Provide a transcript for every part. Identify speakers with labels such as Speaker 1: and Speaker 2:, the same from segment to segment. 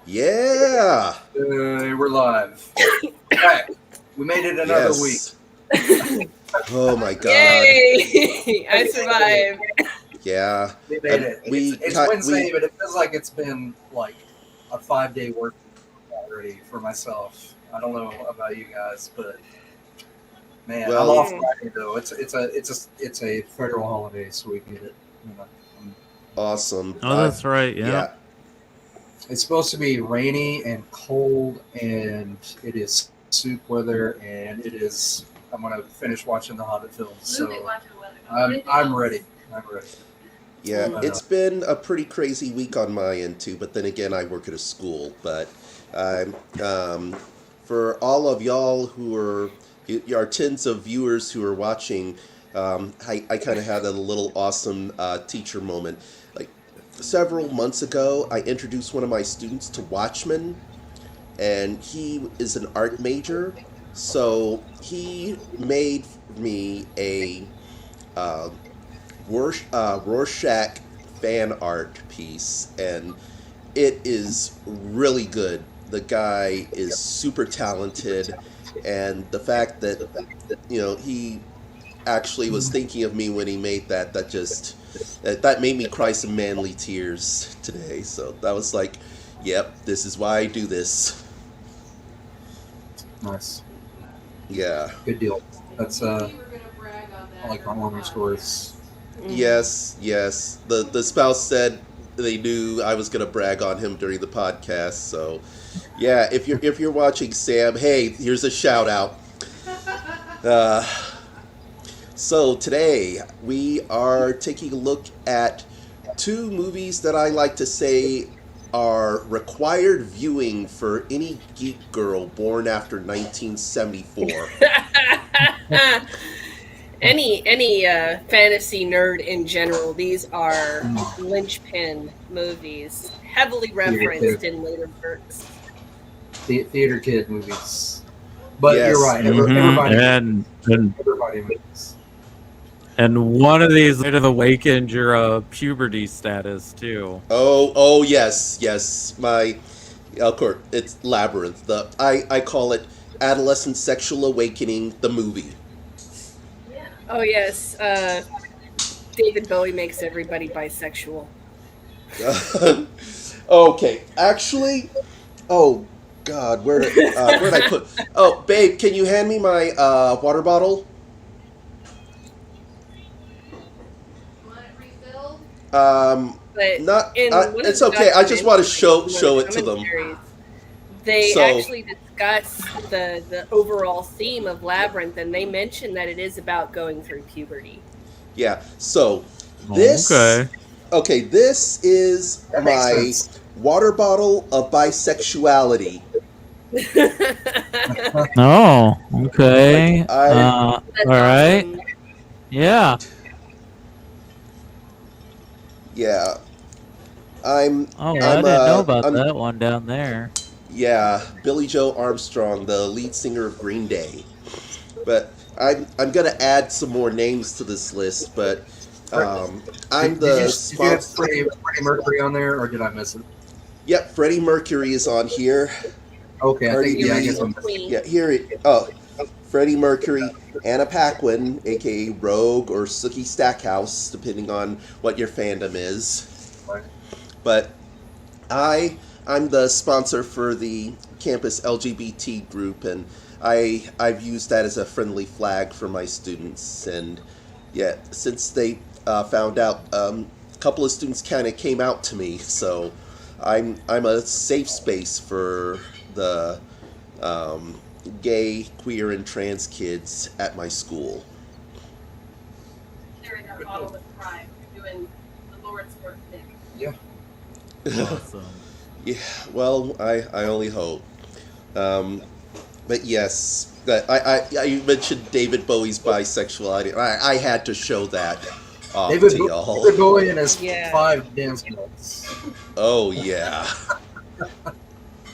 Speaker 1: Yeah.
Speaker 2: We're live. Okay. We made it another week.
Speaker 1: Oh my god.
Speaker 3: Yay! I survived.
Speaker 1: Yeah.
Speaker 2: We made it. It's Wednesday, but it feels like it's been like a 5-day work week already for myself. I don't know about you guys, but man, I'm off Friday though. It's a federal holiday, so we get it.
Speaker 1: Awesome.
Speaker 4: Oh, that's right. Yeah.
Speaker 2: It's supposed to be rainy and cold, and it is soup weather, and it is. I'm gonna finish watching the Hobbit films, so I'm ready. I'm ready.
Speaker 1: Yeah, it's been a pretty crazy week on my end too. But then again, I work at a school. But for all of y'all who are our tens of viewers who are watching, I kind of had a little awesome teacher moment. Like several months ago, I introduced one of my students to Watchmen, and he is an art major, so he made me a Rorschach fan art piece, and it is really good. The guy is super talented, and the fact that he actually was thinking of me when he made that made me cry some manly tears today. So that was like, yep, this is why I do this.
Speaker 2: Nice.
Speaker 1: Yeah.
Speaker 2: Good deal. That's I like heartwarming stories.
Speaker 1: Yes. The spouse said they knew I was gonna brag on him during the podcast, so yeah, if you're watching, Sam, hey, here's a shout out. So today we are taking a look at two movies that I like to say are required viewing for any geek girl born after 1974.
Speaker 3: Any fantasy nerd in general, these are linchpin movies, heavily referenced in later works.
Speaker 2: Theater kid movies. But
Speaker 1: yes.
Speaker 2: You're right. Everybody movies.
Speaker 4: And one of these might have awakened your puberty status too.
Speaker 1: Oh yes. Of course, it's Labyrinth. I call it Adolescent Sexual Awakening, the movie.
Speaker 3: Oh yes, David Bowie makes everybody bisexual.
Speaker 1: Okay, actually, oh God, where'd I put? Oh, babe, can you hand me my water bottle? It's okay. I just want to show it to them.
Speaker 3: They actually discuss the overall theme of Labyrinth, and they mention that it is about going through puberty.
Speaker 1: Yeah. So this. Okay. This is my water bottle of bisexuality.
Speaker 4: Oh. Okay. All right. Yeah.
Speaker 1: Yeah. I didn't
Speaker 4: know about that one down there.
Speaker 1: Yeah, Billy Joe Armstrong, the lead singer of Green Day. But I'm gonna add some more names to this list. But I'm the.
Speaker 2: Did you have Freddie Mercury on there, or did I miss it?
Speaker 1: Yep, Freddie Mercury is on here.
Speaker 2: Okay, I guess I'm.
Speaker 1: Yeah, here. Freddie Mercury, Anna Paquin, aka Rogue or Sookie Stackhouse, depending on what your fandom is.
Speaker 2: Right.
Speaker 1: But I'm the sponsor for the campus LGBT group, and I've used that as a friendly flag for my students. And yeah, since they found out, a couple of students kind of came out to me, so I'm a safe space for the gay, queer, and trans kids at my school.
Speaker 3: Sharing our bottle of pride. You're doing the Lord's work, Nick.
Speaker 2: Yeah.
Speaker 4: Awesome.
Speaker 1: Yeah, well, I only hope. But yes, I mentioned David Bowie's bisexuality. I had to show that off to y'all.
Speaker 2: David Bowie and his 5 dance moves.
Speaker 1: Oh, yeah.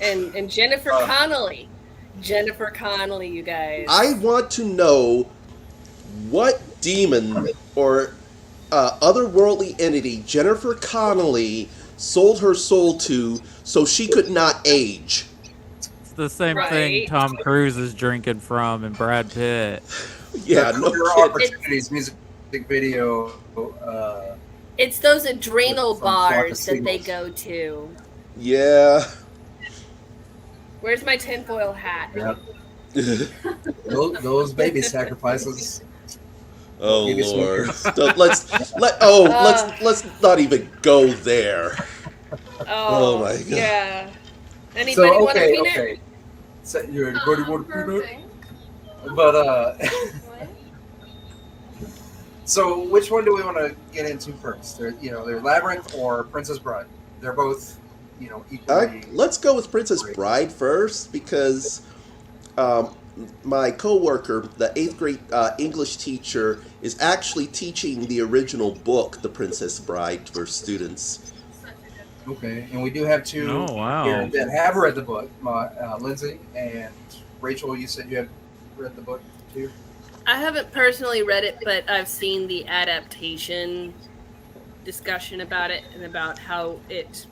Speaker 3: And Jennifer Connelly. Jennifer Connelly, you guys.
Speaker 1: I want to know what demon or otherworldly entity Jennifer Connelly sold her soul to so she could not age.
Speaker 4: It's the same thing Tom Cruise is drinking from and Brad Pitt.
Speaker 1: Yeah, no
Speaker 2: Opportunities music video.
Speaker 3: It's those adrenal bars that they go to.
Speaker 1: Yeah.
Speaker 3: Where's my tinfoil hat?
Speaker 2: Yep. those baby sacrifices.
Speaker 1: Oh Lord! Let's not even go there. Oh my God!
Speaker 3: Yeah. Anybody want a peanut?
Speaker 2: Okay. So you're going to want a peanut? But so which one do we want to get into first? They're Labyrinth or Princess Bride. They're both, equally.
Speaker 1: Let's go with Princess Bride first because my coworker, the 8th grade English teacher, is actually teaching the original book, The Princess Bride, to her students.
Speaker 2: Okay, and we do have two here that have read the book. Lindsay and Rachel, you said you have read the book too?
Speaker 3: I haven't personally read it, but I've seen the adaptation discussion about it and about how it...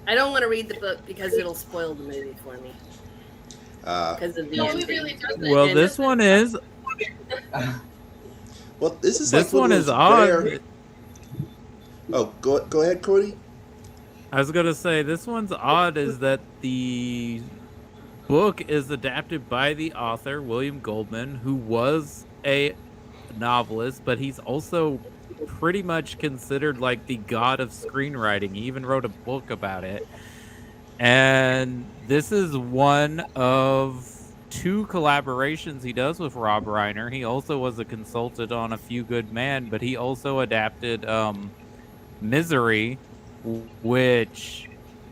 Speaker 3: I don't want to read the book because it'll spoil the movie for me. Because of the ending.
Speaker 5: Really
Speaker 4: well, this one is...
Speaker 1: Well, this
Speaker 4: one is odd.
Speaker 1: Oh, go ahead, Cody.
Speaker 4: I was gonna say this one's odd is that the book is adapted by the author William Goldman, who was a novelist, but he's also pretty much considered like the god of screenwriting. He even wrote a book about it. And this is one of 2 collaborations he does with Rob Reiner. He also was a consultant on A Few Good Men, but he also adapted Misery, which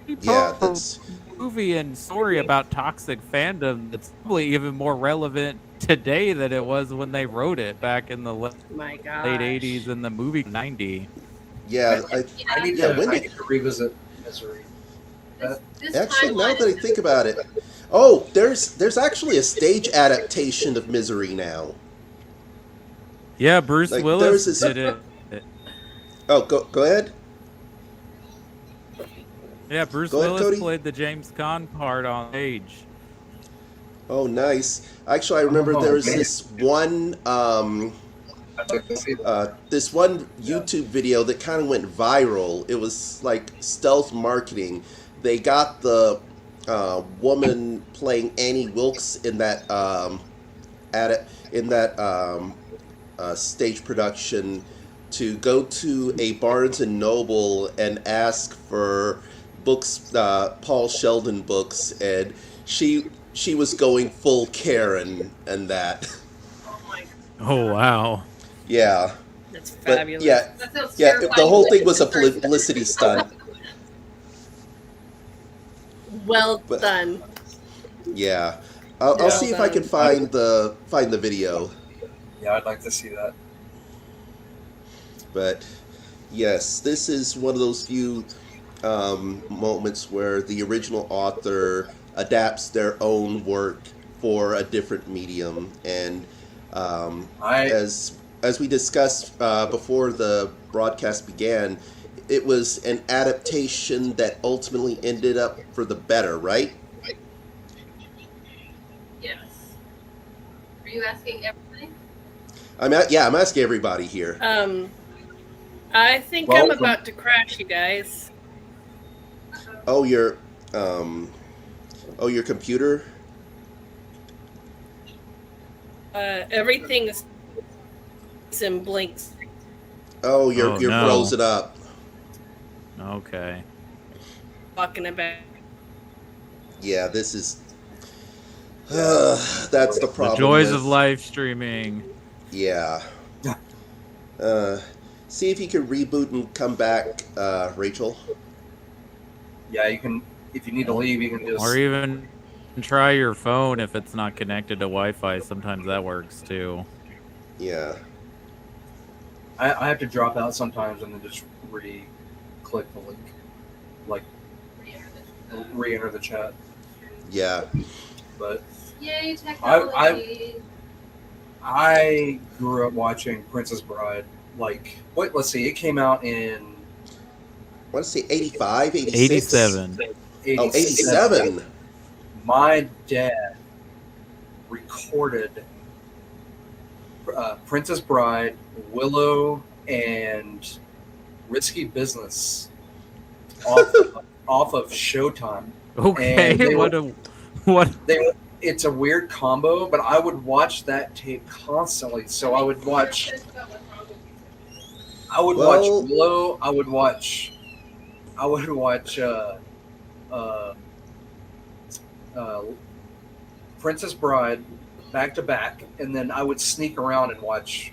Speaker 1: that's
Speaker 4: a movie and story about toxic fandom that's probably even more relevant today than it was when they wrote it back in the late 80s and the movie 90.
Speaker 1: Yeah,
Speaker 2: I need to revisit Misery.
Speaker 1: Actually, now that I think about it, oh, there's actually a stage adaptation of Misery now.
Speaker 4: Yeah, Bruce Willis did it.
Speaker 1: Oh, go ahead.
Speaker 4: Yeah, Bruce Willis played the James Caan part on stage.
Speaker 1: Oh, nice. Actually, I remember there was this one YouTube video that kind of went viral. It was like stealth marketing. They got the woman playing Annie Wilkes in that stage production to go to a Barnes and Noble and ask for books, Paul Sheldon books, and she was going full Karen and that.
Speaker 4: Oh wow!
Speaker 1: Yeah,
Speaker 3: that's fabulous.
Speaker 1: But the whole thing was a publicity stunt.
Speaker 3: Well done.
Speaker 1: Yeah, I'll see if I can find the video.
Speaker 2: Yeah, I'd like to see that.
Speaker 1: But yes, this is one of those few moments where the original author adapts their own work for a different medium, and as we discussed before the broadcast began, it was an adaptation that ultimately ended up for the better, right?
Speaker 5: Yes. Are you asking everybody?
Speaker 1: I'm asking everybody here.
Speaker 3: I think I'm about to crash, you guys.
Speaker 1: Oh, your computer?
Speaker 3: Everything is in blinks.
Speaker 1: Oh, you're frozen up.
Speaker 4: Okay.
Speaker 3: Talking about.
Speaker 1: Yeah, this is. That's the problem.
Speaker 4: The joys of live streaming.
Speaker 1: Yeah. See if you can reboot and come back, Rachel.
Speaker 2: Yeah, you can. If you need to leave, you can just.
Speaker 4: Or even try your phone if it's not connected to Wi-Fi. Sometimes that works too.
Speaker 1: Yeah.
Speaker 2: I have to drop out sometimes and then just click the link, like re-enter the chat.
Speaker 1: Yeah.
Speaker 2: But
Speaker 5: yay, technology.
Speaker 2: I grew up watching Princess Bride. Let's see, it came out in
Speaker 1: want to say 85, 86?
Speaker 4: 87.
Speaker 1: 87.
Speaker 2: My dad recorded Princess Bride, Willow, and Risky Business off of Showtime.
Speaker 4: Okay,
Speaker 2: It's a weird combo, but I would watch that tape constantly. So I would watch Willow. I would watch Princess Bride back to back, and then I would sneak around and watch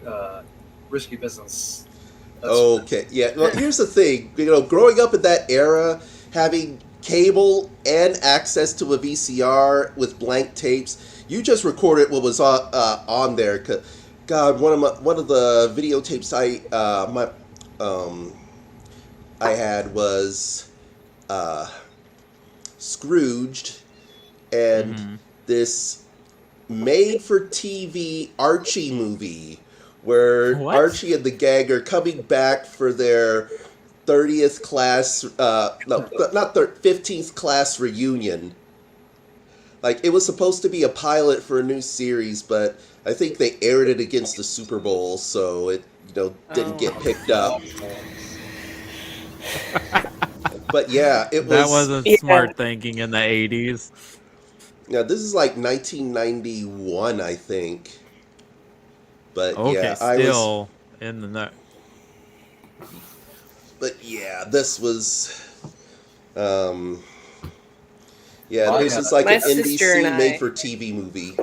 Speaker 2: Risky Business.
Speaker 1: Okay, yeah. Well, here's the thing. Growing up in that era, having cable and access to a VCR with blank tapes, you just recorded what was on there. God, one of the videotapes I had was Scrooged, and this made-for-TV Archie movie where
Speaker 4: What?
Speaker 1: Archie and the gang are coming back for their 30th class, 15th class reunion. Like, it was supposed to be a pilot for a new series, but I think they aired it against the Super Bowl, so it didn't get picked up. But yeah,
Speaker 4: that wasn't smart thinking in the 80s.
Speaker 1: Yeah, this is like 1991, I think. But
Speaker 4: Okay,
Speaker 1: yeah,
Speaker 4: still in the nut.
Speaker 1: But yeah, this was, this is like
Speaker 3: My
Speaker 1: an
Speaker 3: sister
Speaker 1: NBC
Speaker 3: and I-
Speaker 1: made-for-TV movie.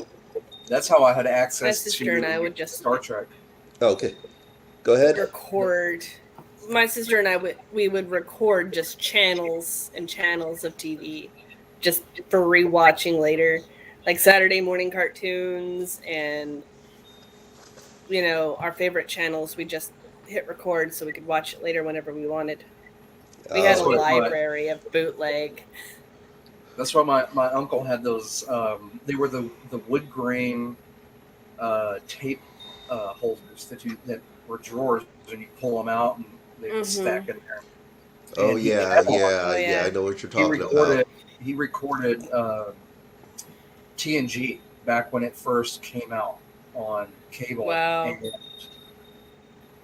Speaker 2: That's how I had
Speaker 3: My
Speaker 2: access
Speaker 3: sister
Speaker 2: to
Speaker 3: and I would just
Speaker 2: Star Trek.
Speaker 1: Okay, go ahead.
Speaker 3: record. My sister and I we would record just channels and channels of TV, just for rewatching later, like Saturday morning cartoons and our favorite channels. We just hit record so we could watch it later whenever we wanted. We had a
Speaker 2: what-
Speaker 3: library of bootleg.
Speaker 2: That's why my uncle had those. They were the wood grain tape holders that were drawers, and you pull them out and they would stack in there.
Speaker 1: Oh
Speaker 2: And he
Speaker 1: yeah,
Speaker 2: had one.
Speaker 1: yeah, I know what you're talking about.
Speaker 2: He recorded TNG back when it first came out on cable.
Speaker 3: Wow.
Speaker 2: And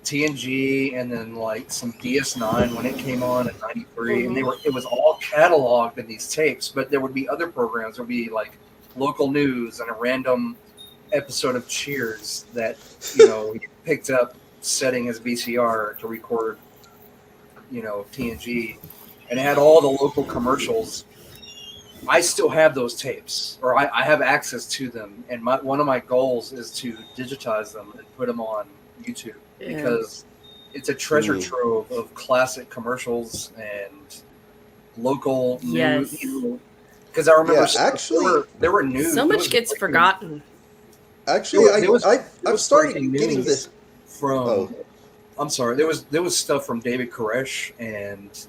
Speaker 2: TNG, and then like some DS9 when it came on in '93, and it was all cataloged in these tapes. But there would be other programs. There would be like local news and a random episode of Cheers that he picked up, setting his VCR to record TNG, and it had all the local commercials. I still have those tapes, or I have access to them, and one of my goals is to digitize them and put them on YouTube, because it's a treasure trove of classic commercials and local news. Because I remember,
Speaker 1: actually,
Speaker 2: there were news.
Speaker 3: So much gets forgotten.
Speaker 1: Actually, I've started getting this
Speaker 2: from.
Speaker 1: Oh.
Speaker 2: I'm sorry. There was stuff from David Koresh and.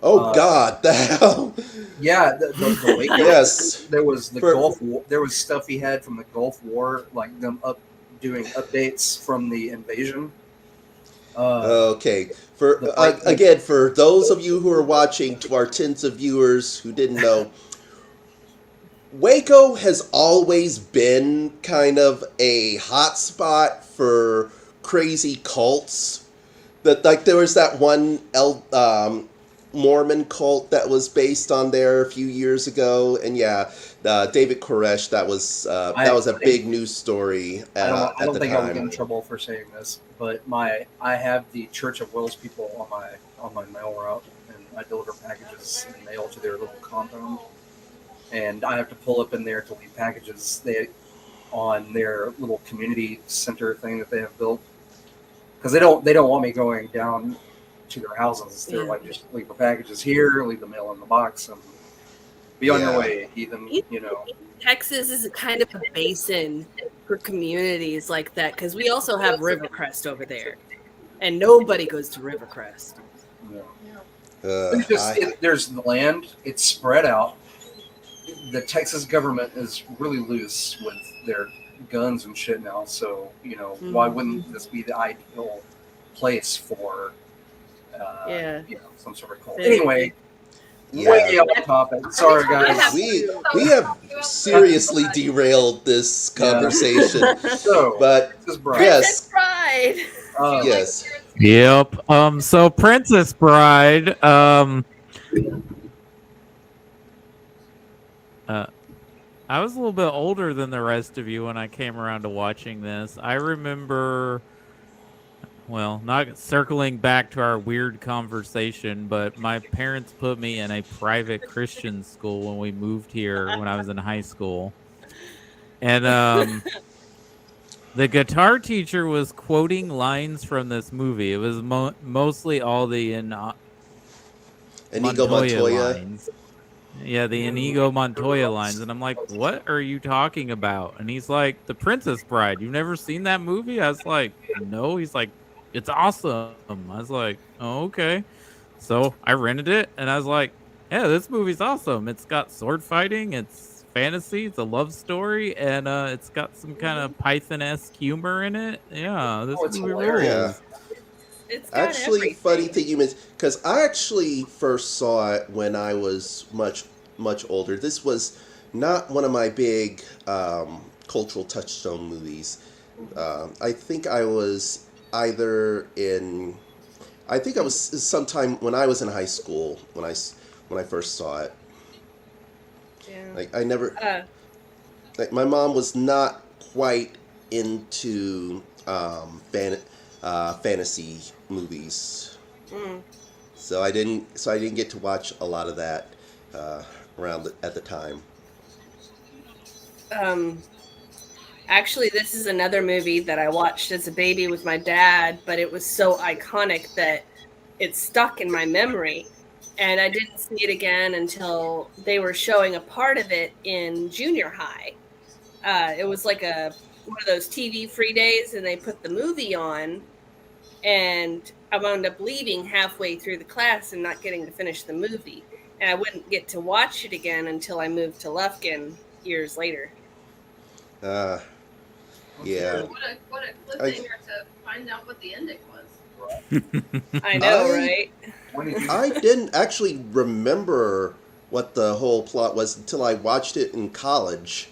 Speaker 1: Oh God, the hell!
Speaker 2: Yeah, the Wake
Speaker 1: Yes.
Speaker 2: There was the Gulf War. There was stuff he had from the Gulf War, like them doing updates from the invasion.
Speaker 1: Okay. For those of you who are watching, to our tens of viewers who didn't know, Waco has always been kind of a hotspot for crazy cults. There was that one Mormon cult that was based on there a few years ago, and David Koresh. That was a big news story at the time.
Speaker 2: I don't think I'll get in trouble for saying this, but I have the Church of Wells people on my mail route, and I deliver packages and mail to their little compound, and I have to pull up in there to leave packages on their little community center thing that they have built, because they don't want me going down to their houses. They're like, just leave the packages here, leave the mail in the box, and be on your way, heathen.
Speaker 3: Texas is kind of a basin for communities like that, because we also have Rivercrest over there, and nobody goes to Rivercrest.
Speaker 2: There's the land. It's spread out. The Texas government is really loose with their guns and shit now. So why wouldn't this be the ideal place for some sort of cult. Anyway,
Speaker 1: Yeah.
Speaker 2: way off topic. Sorry, guys.
Speaker 1: We have seriously derailed this conversation.
Speaker 2: So,
Speaker 1: but
Speaker 3: Princess Bride.
Speaker 1: Yes.
Speaker 4: Yep. So Princess Bride. I was a little bit older than the rest of you when I came around to watching this. I remember, well, not circling back to our weird conversation, but my parents put me in a private Christian school when we moved here when I was in high school. And the guitar teacher was quoting lines from this movie. It was mostly all the
Speaker 1: Inigo
Speaker 4: Montoya lines. Yeah, the Inigo Montoya lines. And I'm like, what are you talking about? And he's like, The Princess Bride. You've never seen that movie? I was like, no. He's like, it's awesome. I was like, oh, okay. So I rented it, and I was like, yeah, this movie's awesome. It's got sword fighting. It's fantasy. It's a love story, and it's got some kind of Python-esque humor in it. Yeah, this movie rules.
Speaker 1: Yeah.
Speaker 3: It's got
Speaker 1: actually,
Speaker 3: everything.
Speaker 1: funny thing you mentioned, because I actually first saw it when I was much older. This was not one of my big cultural touchstone movies. I think I was sometime when I was in high school when I first saw it.
Speaker 3: Yeah.
Speaker 1: Like I never, my mom was not quite into fantasy movies, so I didn't get to watch a lot of that at the time.
Speaker 3: Actually, this is another movie that I watched as a baby with my dad, but it was so iconic that it stuck in my memory. And I didn't see it again until they were showing a part of it in junior high. It was like one of those TV free days, and they put the movie on, and I wound up leaving halfway through the class and not getting to finish the movie. And I wouldn't get to watch it again until I moved to Lufkin years later.
Speaker 1: Yeah.
Speaker 5: What a cliffhanger to find out what the ending was.
Speaker 3: I know, right?
Speaker 1: I didn't actually remember what the whole plot was until I watched it in college.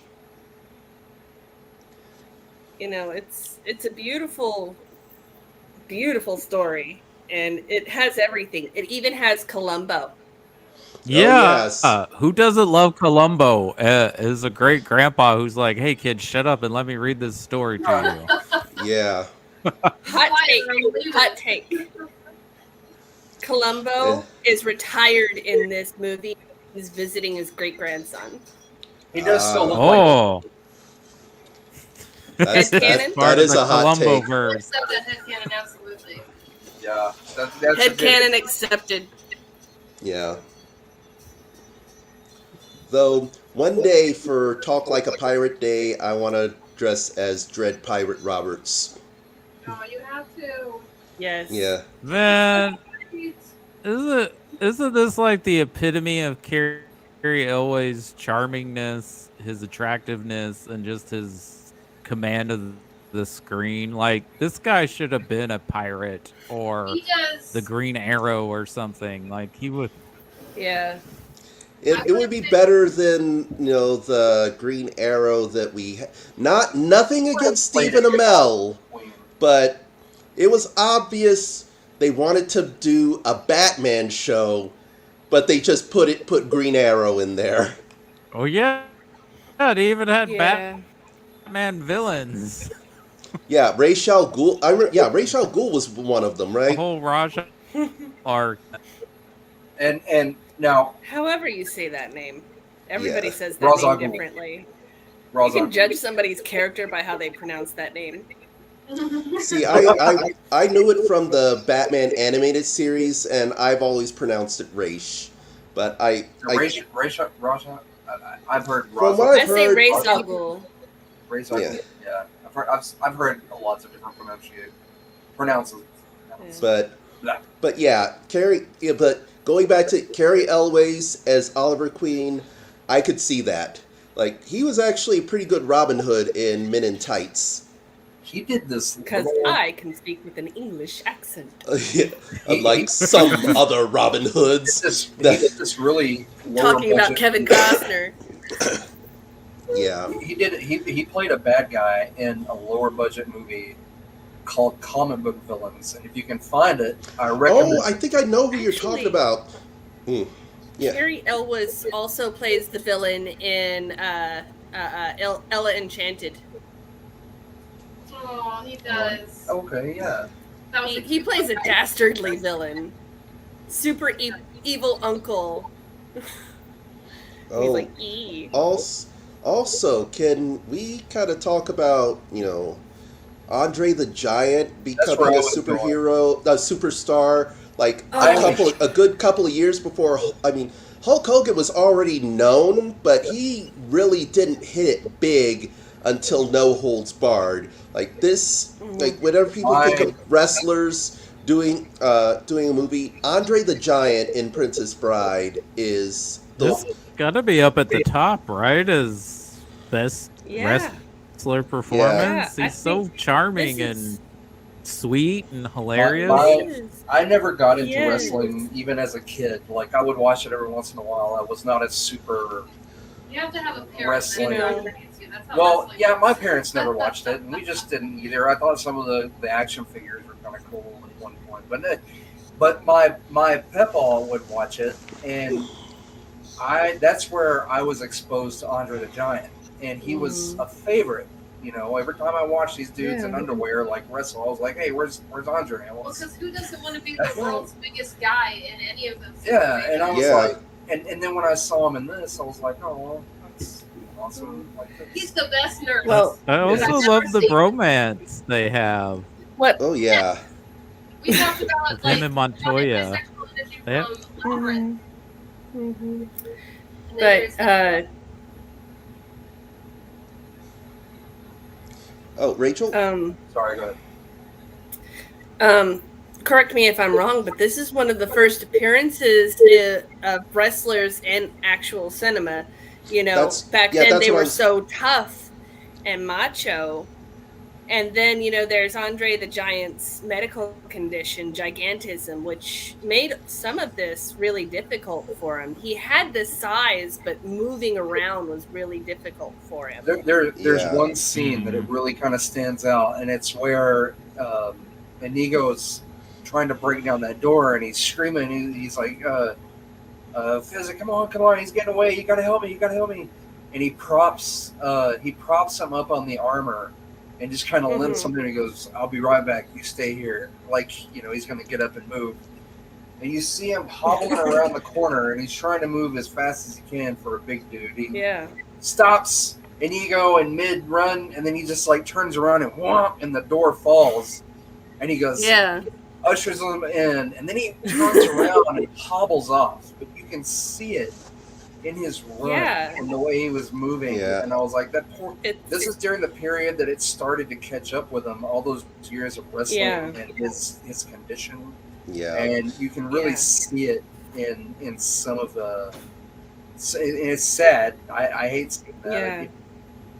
Speaker 3: You know, it's a beautiful, beautiful story, and it has everything. It even has Columbo.
Speaker 4: Yeah,
Speaker 1: yes.
Speaker 4: Who doesn't love Columbo? Is a great grandpa who's like, "Hey kid, shut up and let me read this story to you."
Speaker 1: Yeah.
Speaker 3: Hot take. Columbo is retired in this movie. He's visiting his great grandson.
Speaker 2: He does still look like
Speaker 3: Headcanon?
Speaker 1: That is a hot take.
Speaker 5: Accept that headcanon, absolutely.
Speaker 2: Yeah. That's
Speaker 3: Headcanon accepted.
Speaker 1: Yeah. Though, one day for Talk Like a Pirate Day, I want to dress as Dread Pirate Roberts.
Speaker 5: No, you have to.
Speaker 3: Yes.
Speaker 1: Yeah.
Speaker 4: Man, isn't this like the epitome of Cary Elway's charmingness, his attractiveness, and just his command of the screen? Like, this guy should have been a pirate or the Green Arrow or something. Like, he would.
Speaker 3: Yeah.
Speaker 1: It would be better than, the Green Arrow that we nothing against Stephen Amell, but it was obvious they wanted to do a Batman show, but they just put Green Arrow in there.
Speaker 4: Oh yeah, they even had Batman villains.
Speaker 1: Yeah, Ra's al Ghul. Ra's al Ghul was one of them, right?
Speaker 4: The whole Raja arc.
Speaker 2: And now,
Speaker 3: however you say that name, everybody says that
Speaker 2: Ra's al
Speaker 3: name
Speaker 2: Ghul.
Speaker 3: differently.
Speaker 2: Ra's
Speaker 3: You
Speaker 2: al
Speaker 3: can judge somebody's character by how they pronounce that name.
Speaker 1: See, I knew it from the Batman animated series, and I've always pronounced it Ra's. But I've heard from what I've
Speaker 3: I say
Speaker 1: heard,
Speaker 3: Ra's al Ghul.
Speaker 2: Ra's al Ghul. Yeah. I've heard lots of different pronounces.
Speaker 1: But yeah, but going back to Cary Elway's as Oliver Queen, I could see that. Like, he was actually a pretty good Robin Hood in Men in Tights.
Speaker 2: he did this
Speaker 3: Because
Speaker 2: little-
Speaker 3: I can speak with an English accent.
Speaker 1: Unlike some other Robin Hoods.
Speaker 2: he did this really lower
Speaker 3: Talking about
Speaker 2: budget
Speaker 3: Kevin
Speaker 2: movie.
Speaker 3: Costner.
Speaker 1: Yeah.
Speaker 2: He played a bad guy in a lower budget movie called Comic Book Villains, and if you can find it, I recommend.
Speaker 1: Oh, I think I know who you're talking
Speaker 3: Actually-
Speaker 1: about. Yeah.
Speaker 3: Carrie Elwes also plays the villain in Ella Enchanted.
Speaker 5: Oh, he does.
Speaker 2: Okay, yeah.
Speaker 5: That was
Speaker 3: He plays a dastardly villain. Super evil uncle. He's
Speaker 1: Oh,
Speaker 3: like, E.
Speaker 1: also, can we kind of talk about, Andre the Giant becoming
Speaker 2: where I
Speaker 1: a
Speaker 2: was
Speaker 1: superhero, a superstar, like
Speaker 3: Oh.
Speaker 1: a good couple of years before? I mean, Hulk Hogan was already known, but he really didn't hit it big until No Holds Barred. Like this, like whenever people think of wrestlers doing a movie, Andre the Giant in Princess Bride is
Speaker 4: This gotta be up at the top, right? As best
Speaker 3: Yeah.
Speaker 4: wrestler performance.
Speaker 3: Yeah, I
Speaker 4: He's so
Speaker 3: think
Speaker 4: charming
Speaker 3: this is-
Speaker 4: and sweet and hilarious.
Speaker 2: My- I never got into
Speaker 3: Yes.
Speaker 2: wrestling even as a kid. Like I would watch it every once in a while. I was not a super.
Speaker 5: You have to have a parent
Speaker 2: Wrestling.
Speaker 5: that understands you. That's how
Speaker 2: Well,
Speaker 5: wrestling
Speaker 2: yeah, my
Speaker 5: works.
Speaker 2: parents never watched it, and we just didn't either. I thought some of the action figures were kind of cool at one point, but my Pepaw would watch it, and that's where I was exposed to Andre the Giant, and he was a favorite. Every time I watched these dudes in underwear like wrestle, I was like, "Hey, where's Andre?"
Speaker 5: Well, because who doesn't want to be the world's biggest guy in any of those?
Speaker 2: Yeah, and I was
Speaker 1: Yeah.
Speaker 2: like, and then when I saw him in this, I was like, "Oh, that's awesome!" Like,
Speaker 5: He's the best nerd.
Speaker 3: Well,
Speaker 4: I also
Speaker 5: I've
Speaker 4: love
Speaker 5: never
Speaker 4: the
Speaker 5: seen-
Speaker 4: bromance they have.
Speaker 1: Oh yeah.
Speaker 5: We talked about
Speaker 4: With him and Montoya.
Speaker 5: bisexual energy
Speaker 4: Yeah.
Speaker 5: from Labyrinth.
Speaker 3: Mhm.
Speaker 5: And then
Speaker 3: But
Speaker 5: there's
Speaker 1: Oh, Rachel.
Speaker 2: sorry, go ahead.
Speaker 3: Correct me if I'm wrong, but this is one of the first appearances of wrestlers in actual cinema. Back then
Speaker 1: that's
Speaker 3: they
Speaker 1: what
Speaker 3: were
Speaker 1: I was-
Speaker 3: so tough and macho. And then, there's Andre the Giant's medical condition, gigantism, which made some of this really difficult for him. He had the size, but moving around was really difficult for him.
Speaker 2: There's
Speaker 1: Yeah.
Speaker 2: one scene that it really kind of stands out, and it's where Inigo's trying to break down that door, and he's screaming. He's like, "Fizz, come on! He's getting away! You gotta help me! And he props him up on the armor, and just kind of limps him, and he goes, "I'll be right back. You stay here." Like he's gonna get up and move. And you see him hobbling around the corner, and he's trying to move as fast as he can for a big dude. He stops Inigo in mid-run, and then he just like turns around and whomp, and the door falls. And he goes, ushers him in, and then he turns around and hobbles off. But you can see it in his run and the way he was moving.
Speaker 1: Yeah.
Speaker 2: And I was like, this is during the period that it started to catch up with him, all those years of wrestling and his condition.
Speaker 1: Yeah.
Speaker 2: And you can really see it in some of the. It's sad. I hate seeing that.
Speaker 3: Yeah.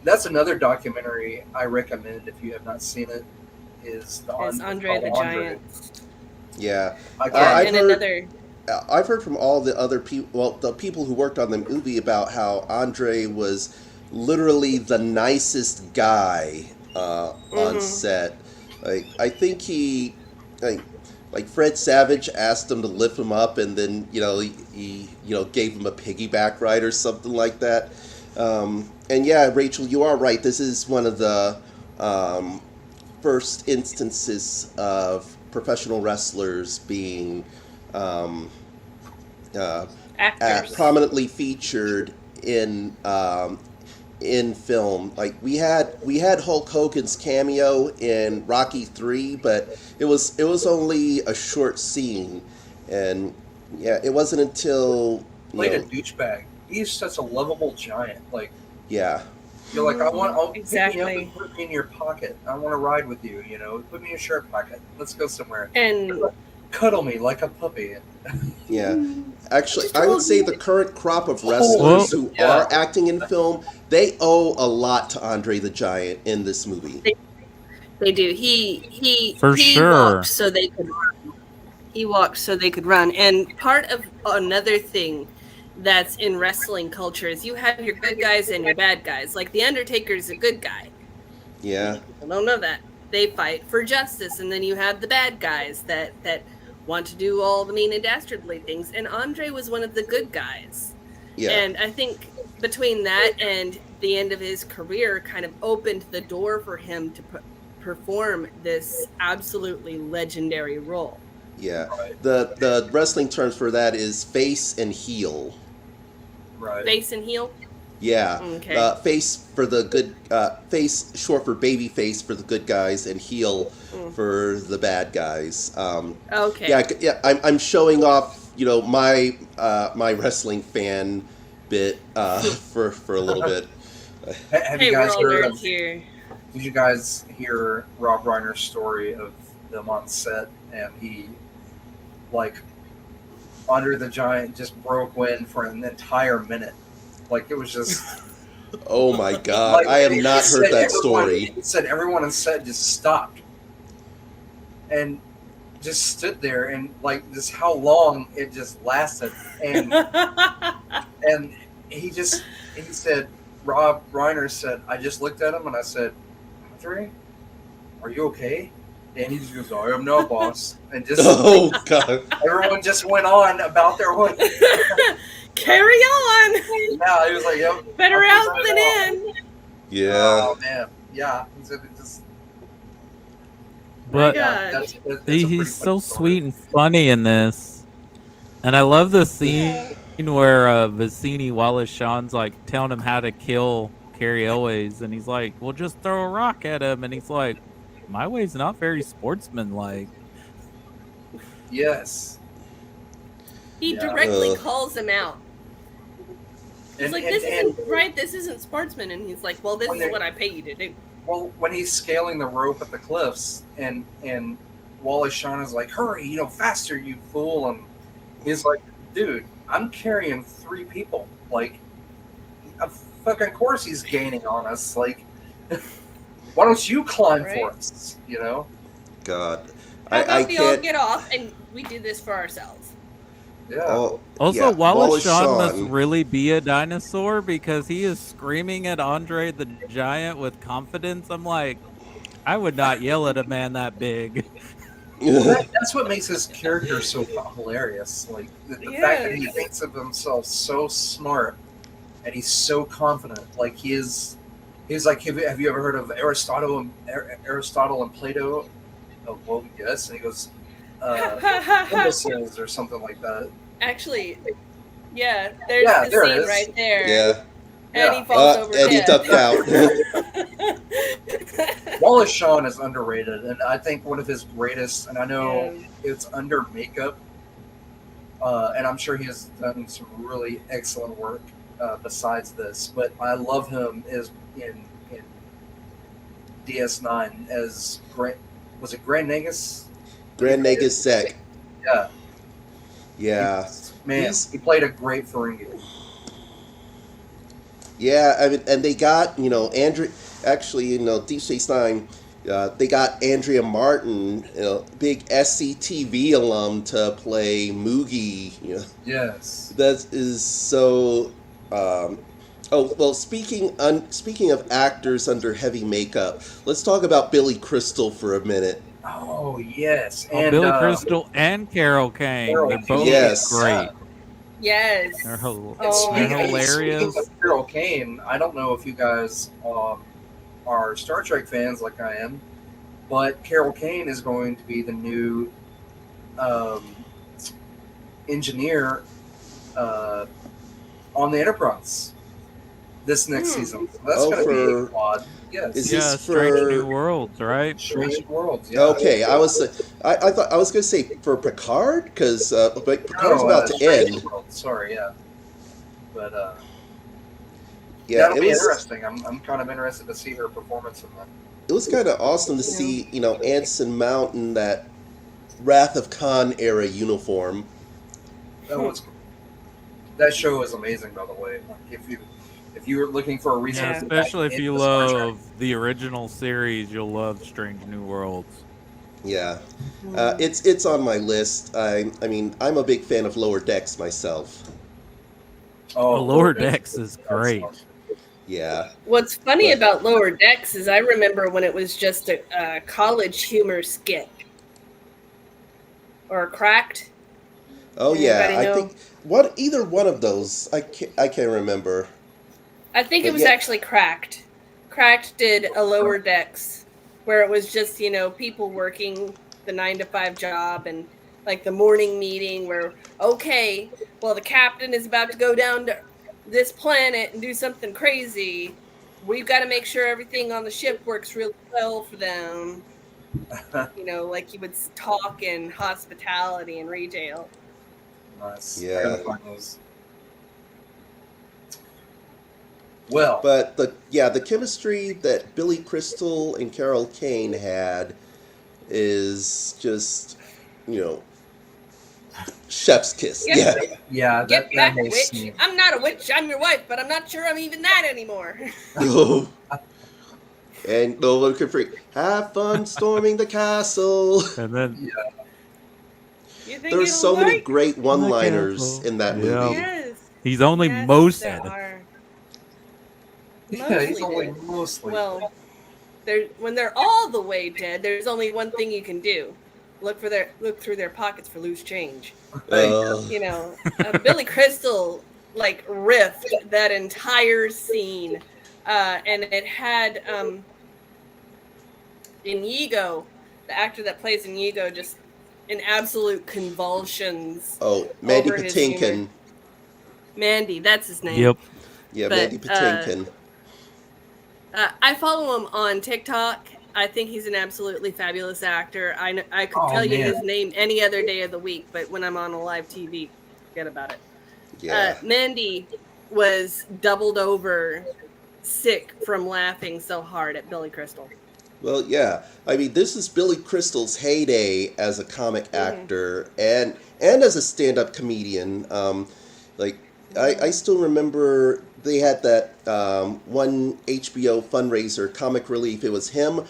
Speaker 2: That's another documentary I recommend if you have not seen it. Is
Speaker 3: Andre the Giant.
Speaker 1: Yeah.
Speaker 3: I've
Speaker 1: heard from all the other people, well, the people who worked on the movie about how Andre was literally the nicest guy on set. Like, I think he, like Fred Savage asked him to lift him up, and then he gave him a piggyback ride or something like that. And yeah, Rachel, you are right. This is one of the first instances of professional wrestlers being prominently featured in film. Like we had Hulk Hogan's cameo in Rocky III, but it was only a short scene, and it wasn't until
Speaker 2: played a douchebag. He's such a lovable giant. Like
Speaker 1: you're
Speaker 2: like, I'll
Speaker 3: exactly.
Speaker 2: pick me up and put me in your pocket. I want to ride with you. Put me in your shirt pocket. Let's go somewhere.
Speaker 3: And
Speaker 2: cuddle me like a puppy.
Speaker 1: Yeah. Actually, I would say the current crop of wrestlers who are acting in film, they owe a lot to Andre the Giant in this movie.
Speaker 3: They do. He
Speaker 4: For sure.
Speaker 3: walked so they could run. He walked so they could run. And part of another thing that's in wrestling culture is you have your good guys and your bad guys. Like the Undertaker's a good guy.
Speaker 1: Yeah.
Speaker 3: People don't know that. They fight for justice, and then you have the bad guys that want to do all the mean and dastardly things. And Andre was one of the good guys.
Speaker 1: Yeah.
Speaker 3: And I think between that and the end of his career kind of opened the door for him to perform this absolutely legendary role.
Speaker 1: Yeah. The wrestling terms for that is face and heel.
Speaker 2: Right.
Speaker 3: Face and heel?
Speaker 1: Yeah.
Speaker 3: Okay.
Speaker 1: Face for the good, face short for baby face for the good guys, and heel for the bad guys.
Speaker 3: Okay.
Speaker 1: Yeah. I'm showing off, my my wrestling fan bit for a little bit.
Speaker 2: Have
Speaker 3: Hey,
Speaker 2: you
Speaker 3: we're
Speaker 2: guys
Speaker 3: all
Speaker 2: heard
Speaker 3: nerds
Speaker 2: of?
Speaker 3: here.
Speaker 2: Did you guys hear Rob Reiner's story of them on set, and he, like, Andre the Giant just broke wind for an entire minute? Like, it was just.
Speaker 1: Oh my God! I have not heard that story.
Speaker 2: He said everyone on set just stopped and just stood there, and like just how long it just lasted, and he said, Rob Reiner said, I just looked at him and I said, Andre, are you okay? And he just goes, I am no boss, and just
Speaker 1: Oh God!
Speaker 2: everyone just went on about their way.
Speaker 3: Carry on.
Speaker 2: Yeah, he was like, yep.
Speaker 3: Better
Speaker 2: I'll
Speaker 3: out
Speaker 2: present
Speaker 3: than
Speaker 2: it all.
Speaker 3: in.
Speaker 1: Yeah.
Speaker 2: Oh man, yeah. He said it just.
Speaker 4: But
Speaker 3: God.
Speaker 2: That's a
Speaker 4: he's
Speaker 2: pretty
Speaker 4: so
Speaker 2: funny story.
Speaker 4: sweet and funny in this. And I love the scene where Vicini Wallace Shawn's like telling him how to kill Carrie Elways, and he's like, well, just throw a rock at him. And he's like, my way's not very sportsmanlike.
Speaker 2: Yes.
Speaker 3: He
Speaker 2: Yeah.
Speaker 3: directly calls him out. He's
Speaker 2: And,
Speaker 3: like,
Speaker 2: and,
Speaker 3: this
Speaker 2: and
Speaker 3: isn't right. This isn't sportsman. And he's like, well, this
Speaker 2: When
Speaker 3: is
Speaker 2: they're-
Speaker 3: what I pay you to do.
Speaker 2: well, when he's scaling the rope at the cliffs, and Wallace Shawn is like, hurry, faster, you fool. And he's like, dude, I'm carrying 3 people. Like, of fucking course he's gaining on us. Like, why don't you climb
Speaker 3: Right.
Speaker 2: for us?
Speaker 1: God.
Speaker 3: How about
Speaker 1: I
Speaker 3: we all
Speaker 1: can't.
Speaker 3: get off and we do this for ourselves?
Speaker 2: Yeah.
Speaker 1: Oh,
Speaker 4: Also,
Speaker 1: yeah,
Speaker 4: Wallace Shawn must
Speaker 1: Shawn.
Speaker 4: really be a dinosaur because he is screaming at Andre the Giant with confidence. I'm like, I would not yell at a man that big.
Speaker 2: Well, that's what makes his character so hilarious. Like the fact that he
Speaker 3: Yes.
Speaker 2: thinks of himself so smart and he's so confident. Like he's like, have you ever heard of Aristotle and Plato? Oh, well, yes. And he goes, imbeciles or something like that.
Speaker 3: Actually, yeah, there's
Speaker 2: Yeah,
Speaker 3: the
Speaker 2: there it
Speaker 3: scene
Speaker 2: is.
Speaker 3: right there.
Speaker 1: Yeah.
Speaker 3: And
Speaker 2: Yeah.
Speaker 3: he falls over
Speaker 1: And he
Speaker 3: dead.
Speaker 1: ducked out.
Speaker 2: Wallace Shawn is underrated, and I think one of his greatest. And I know
Speaker 3: Yeah.
Speaker 2: it's under makeup, and I'm sure he has done some really excellent work besides this. But I love him as in DS9 as was it Grand Nagus?
Speaker 1: Grand Nagus Sec.
Speaker 2: Yeah,
Speaker 1: Yeah.
Speaker 2: man,
Speaker 1: He's-
Speaker 2: he played a great Ferengi.
Speaker 1: Yeah, I mean, and they got, Andrea, actually, Deep Space Nine, they got Andrea Martin, big SCTV alum, to play Moogie.
Speaker 2: Yes.
Speaker 1: That is so. Oh well, speaking of actors under heavy makeup, let's talk about Billy Crystal for a minute.
Speaker 2: Oh yes,
Speaker 4: Oh,
Speaker 2: and
Speaker 4: Billy Crystal and Carol Kane.
Speaker 2: Carol
Speaker 4: They're
Speaker 2: Kane.
Speaker 4: both
Speaker 1: Yes.
Speaker 4: great.
Speaker 3: Yes.
Speaker 4: They're,
Speaker 3: Oh,
Speaker 4: they're
Speaker 3: my
Speaker 4: hilarious.
Speaker 2: Speaking of Carol Kane, I don't know if you guys are Star Trek fans like I am, but Carol Kane is going to be the new engineer on the Enterprise this next season. So that's going to be odd. Yes.
Speaker 1: Is
Speaker 4: Yeah,
Speaker 1: this
Speaker 4: Strange
Speaker 1: for-
Speaker 4: New Worlds, right?
Speaker 2: Strange Worlds. Yeah.
Speaker 1: Okay, I thought I was gonna say for Picard because Picard's about to
Speaker 2: Strange
Speaker 1: end.
Speaker 2: Worlds, sorry, yeah. But
Speaker 1: Yeah,
Speaker 2: that'll
Speaker 1: it
Speaker 2: be
Speaker 1: was
Speaker 2: interesting. I'm kind of interested to see her performance in that.
Speaker 1: it was kind of awesome to see Anson Mount in that Wrath of Khan era uniform.
Speaker 2: That show is amazing, by the way. Like, if if you're looking for a reason,
Speaker 4: Yeah, especially if you love the original series, you'll love Strange New Worlds.
Speaker 1: Yeah, it's on my list. I mean, I'm a big fan of Lower Decks myself.
Speaker 4: Oh, Lower Decks is great.
Speaker 1: Yeah.
Speaker 3: What's funny about Lower Decks is I remember when it was just a college humor skit. Or Cracked.
Speaker 1: Oh yeah, I think either one of those. I can't remember.
Speaker 3: I think it was actually Cracked. Cracked did a Lower Decks where it was just, people working the 9-to-5 job and like the morning meeting where, okay, well, the captain is about to go down to this planet and do something crazy. We've got to make sure everything on the ship works really well for them. Like you would talk in hospitality and retail.
Speaker 2: Nice.
Speaker 1: Yeah.
Speaker 2: Well,
Speaker 1: but the chemistry that Billy Crystal and Carol Kane had is just, chef's kiss.
Speaker 2: Yeah.
Speaker 3: Get back, witch! I'm not a witch. I'm your wife, but I'm not sure I'm even that anymore.
Speaker 1: No. And no one can freak. Have fun storming the castle.
Speaker 4: And then
Speaker 1: there's so many great one-liners in that movie.
Speaker 3: Yes.
Speaker 4: He's only most dead.
Speaker 2: Yeah, he's only mostly.
Speaker 3: Well, when they're all the way dead, there's only one thing you can do: look through their pockets for loose change. Billy Crystal riffed that entire scene, and it had Inigo, the actor that plays Inigo, just in absolute convulsions.
Speaker 1: Oh, Mandy Patinkin.
Speaker 3: Mandy, that's his name.
Speaker 4: Yep.
Speaker 1: Yeah, Mandy Patinkin.
Speaker 3: I follow him on TikTok. I think he's an absolutely fabulous actor. I could tell you his name any other day of the week, but when I'm on a live TV, forget about it.
Speaker 1: Yeah.
Speaker 3: Mandy was doubled over sick from laughing so hard at Billy Crystal.
Speaker 1: Well, yeah. I mean, this is Billy Crystal's heyday as a comic actor and as a stand-up comedian. I still remember they had that one HBO fundraiser, Comic Relief. It was him,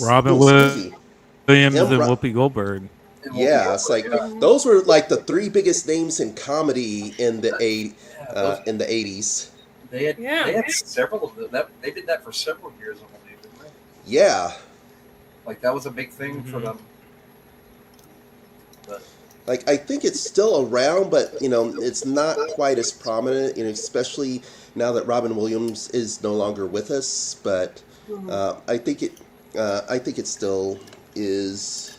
Speaker 4: Robin Williams and Whoopi Goldberg.
Speaker 1: Yeah, it's like those were like the three biggest names in comedy in the 80s.
Speaker 2: They had several of them. They did that for several years, I believe, didn't they?
Speaker 1: Yeah.
Speaker 2: Like that was a big thing for them. But
Speaker 1: I think it's still around, but it's not quite as prominent. Especially now that Robin Williams is no longer with us. But I think it still is.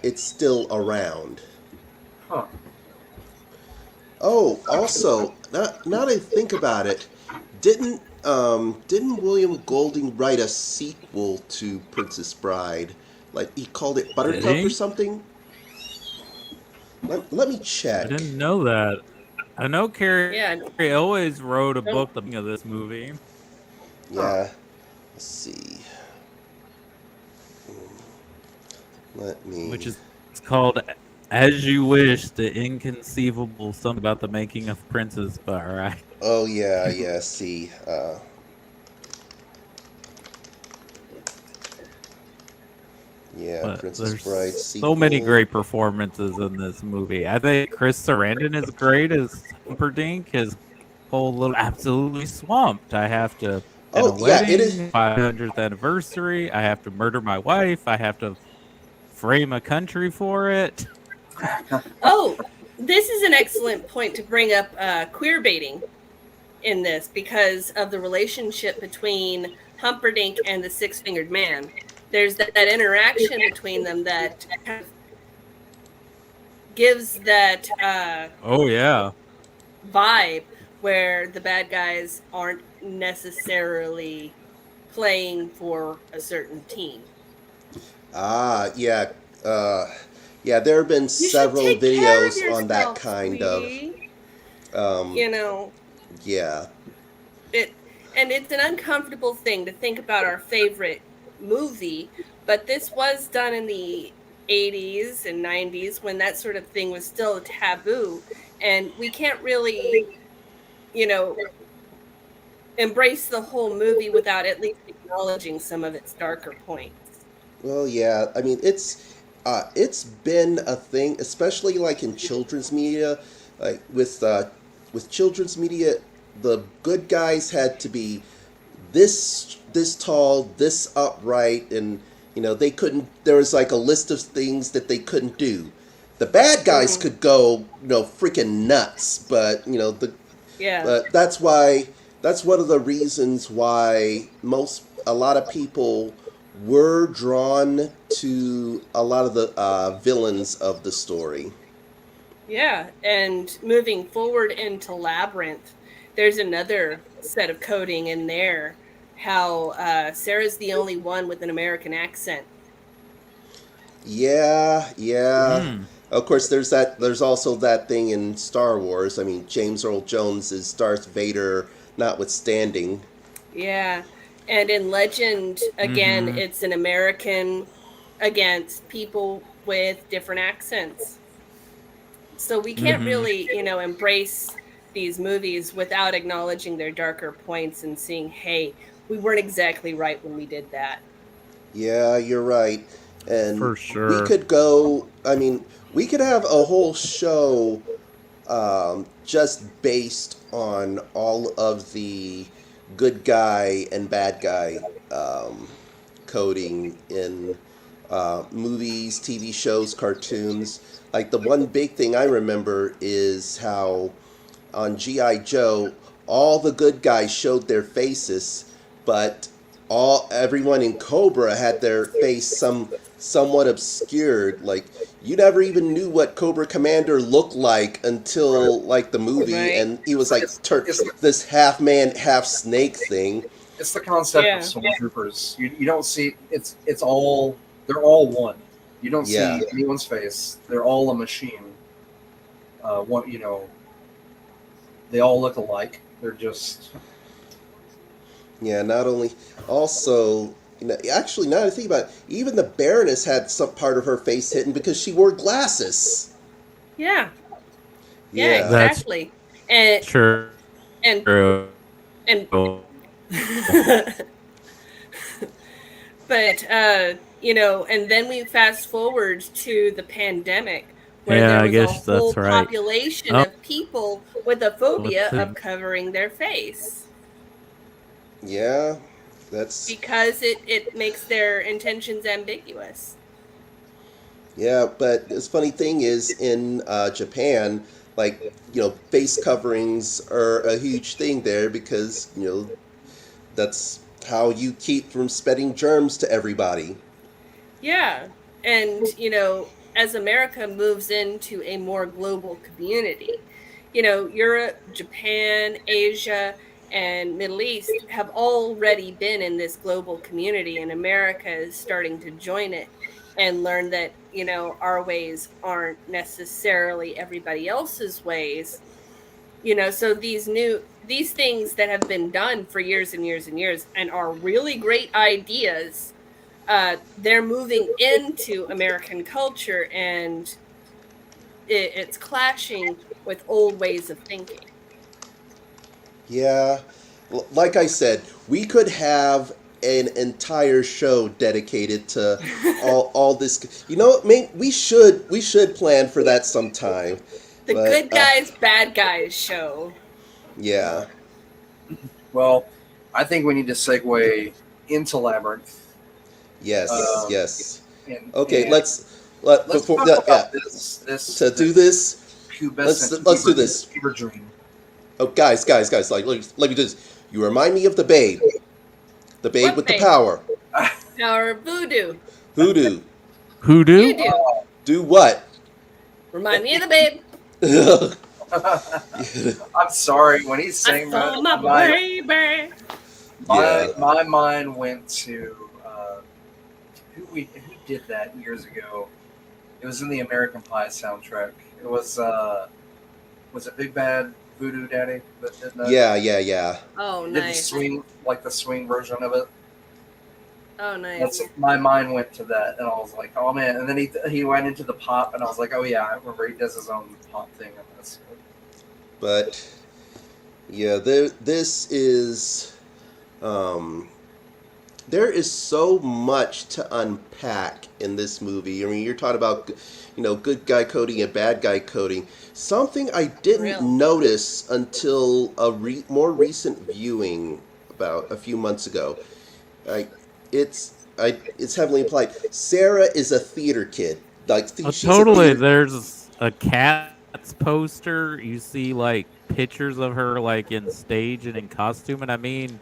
Speaker 1: It's still around.
Speaker 2: Huh.
Speaker 1: Oh, also, now that I think about it, didn't William Goldman write a sequel to Princess Bride? Like he called it Buttercup or something? Let me check.
Speaker 4: I didn't know that. I know Carrie always wrote a book of this movie.
Speaker 1: Yeah. Let's see.
Speaker 4: Which is called As You Wish, the Inconceivable Something About the Making of Princess Bride.
Speaker 1: Oh yeah, see. Princess Bride sequel.
Speaker 4: So many great performances in this movie. I think Chris Sarandon is great as Humperdinck. His whole little absolutely swamped. I have to wedding,
Speaker 1: it is
Speaker 4: 500th anniversary. I have to murder my wife. I have to frame a country for it.
Speaker 3: Oh, this is an excellent point to bring up queer baiting in this because of the relationship between Humperdinck and the Six-Fingered Man. There's that interaction between them that kind of gives that vibe where the bad guys aren't necessarily playing for a certain team.
Speaker 1: Yeah, there have been several videos on that kind of. Yeah.
Speaker 3: It's an uncomfortable thing to think about our favorite movie, but this was done in the 80s and 90s when that sort of thing was still a taboo, and we can't really, embrace the whole movie without at least acknowledging some of its darker points.
Speaker 1: Well, yeah. I mean, it's been a thing, especially like in children's media, like with children's media, the good guys had to be this tall, this upright, and they couldn't. There was like a list of things that they couldn't do. The bad guys could go, freaking nuts, but but that's one of the reasons why a lot of people were drawn to a lot of the villains of the story.
Speaker 3: Yeah, and moving forward into Labyrinth, there's another set of coding in there. How Sarah's the only one with an American accent.
Speaker 1: Yeah, yeah. Of course, there's also that thing in Star Wars. I mean, James Earl Jones is Darth Vader, notwithstanding.
Speaker 3: Yeah, and in Legend, again, it's an American against people with different accents. So we can't really, embrace these movies without acknowledging their darker points and seeing, hey, we weren't exactly right when we did that.
Speaker 1: Yeah, you're right. And
Speaker 4: For sure.
Speaker 1: we could go, I mean, we could have a whole show just based on all of the good guy and bad guy coding in movies, TV shows, cartoons. Like the one big thing I remember is how on G.I. Joe, all the good guys showed their faces, but everyone in Cobra had their face somewhat obscured. Like you never even knew what Cobra Commander looked like until like the movie,
Speaker 3: Right.
Speaker 1: and he was like this half man, half snake thing.
Speaker 2: It's the concept of stormtroopers. You don't see it's all they're all one. You don't see anyone's face. They're all a machine. They all look alike. They're just
Speaker 1: Yeah, not only also actually now that I think about it, even the Baroness had some part of her face hidden because she wore glasses.
Speaker 3: Yeah. Yeah,
Speaker 1: Yeah.
Speaker 3: exactly. And
Speaker 4: Sure.
Speaker 3: and
Speaker 4: True.
Speaker 3: and but and then we fast forward to the pandemic where
Speaker 4: Yeah,
Speaker 3: there
Speaker 4: I
Speaker 3: was
Speaker 4: guess
Speaker 3: a whole
Speaker 4: that's right.
Speaker 3: population
Speaker 4: Oh.
Speaker 3: of people with a phobia
Speaker 4: What's
Speaker 3: of covering their face
Speaker 1: Yeah, that's
Speaker 3: because it makes their intentions ambiguous.
Speaker 1: yeah. But this funny thing is in Japan, like face coverings are a huge thing there because that's how you keep from spreading germs to everybody.
Speaker 3: Yeah. And, as America moves into a more global community, Europe, Japan, Asia, and Middle East have already been in this global community, and America is starting to join it and learn that, our ways aren't necessarily everybody else's ways. So these things that have been done for years and years and years and are really great ideas, they're moving into American culture, and it's clashing with old ways of thinking.
Speaker 1: Yeah, like I said, we could have an entire show dedicated to all this. We should plan for that sometime.
Speaker 3: The
Speaker 1: But,
Speaker 3: good guys, bad guys show.
Speaker 1: Yeah.
Speaker 2: well, I think we need to segue into Labyrinth.
Speaker 1: Yes.
Speaker 2: Um,
Speaker 1: Yes.
Speaker 2: And,
Speaker 1: Okay.
Speaker 2: and
Speaker 1: Let's
Speaker 2: talk
Speaker 1: before that.
Speaker 2: about
Speaker 1: Yeah.
Speaker 2: this
Speaker 1: To do this.
Speaker 2: pubescent
Speaker 1: let's do this.
Speaker 2: fever dream.
Speaker 1: Oh, guys. Like, let me do this. You remind me of the Babe. The Babe
Speaker 3: What
Speaker 1: with
Speaker 3: babe?
Speaker 1: the power.
Speaker 3: Power of voodoo.
Speaker 1: Hoodoo.
Speaker 4: Hoodoo?
Speaker 3: You do.
Speaker 1: Do what?
Speaker 3: Remind me of the babe.
Speaker 2: I'm sorry when he's
Speaker 3: I
Speaker 2: saying
Speaker 3: saw
Speaker 2: that.
Speaker 3: my baby.
Speaker 2: My mind went to who did that years ago. It was in the American Pie soundtrack. It was it Big Bad Voodoo Daddy that did that?
Speaker 1: Yeah.
Speaker 3: Oh,
Speaker 2: Did the
Speaker 3: nice.
Speaker 2: swing the swing version of it?
Speaker 3: Oh, nice.
Speaker 2: My mind went to that, and I was like, oh man. And then he went into the pop, and I was like, oh yeah, I remember he does his own pop thing in this.
Speaker 1: But yeah, this is there is so much to unpack in this movie. I mean, you're talking about, good guy coding and bad guy coding. Something I didn't notice until a more recent viewing about a few months ago. It's heavily implied. Sarah is a theater kid. She's
Speaker 4: totally. There's a Cats poster. You see like pictures of her like in stage and in costume, and I mean,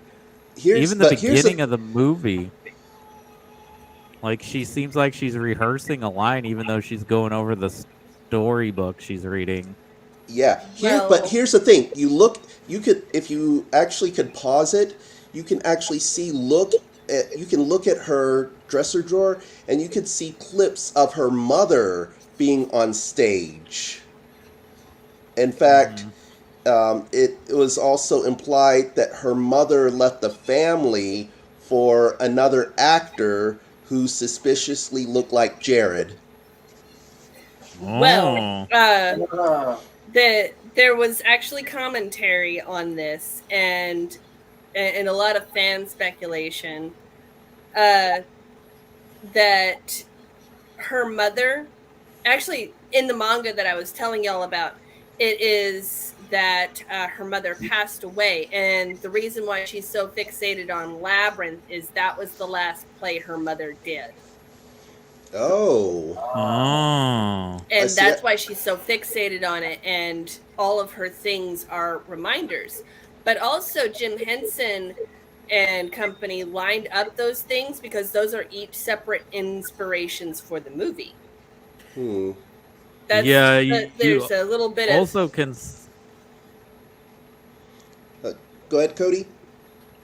Speaker 4: even the beginning of the movie, like she seems like she's rehearsing a line, even though she's going over the storybook she's reading.
Speaker 1: Yeah, but here's the thing: if you actually could pause it, you can actually you can look at her dresser drawer, and you can see clips of her mother being on stage. In fact, it was also implied that her mother left the family for another actor who suspiciously looked like Jared.
Speaker 3: Well, there was actually commentary on this, and a lot of fan speculation that her mother, actually in the manga that I was telling y'all about, it is that her mother passed away, and the reason why she's so fixated on Labyrinth is that was the last play her mother did.
Speaker 1: Oh.
Speaker 3: And that's why she's so fixated on it, and all of her things are reminders. But also Jim Henson and company lined up those things because those are each separate inspirations for the movie. There's a little bit
Speaker 4: also
Speaker 1: go ahead, Cody.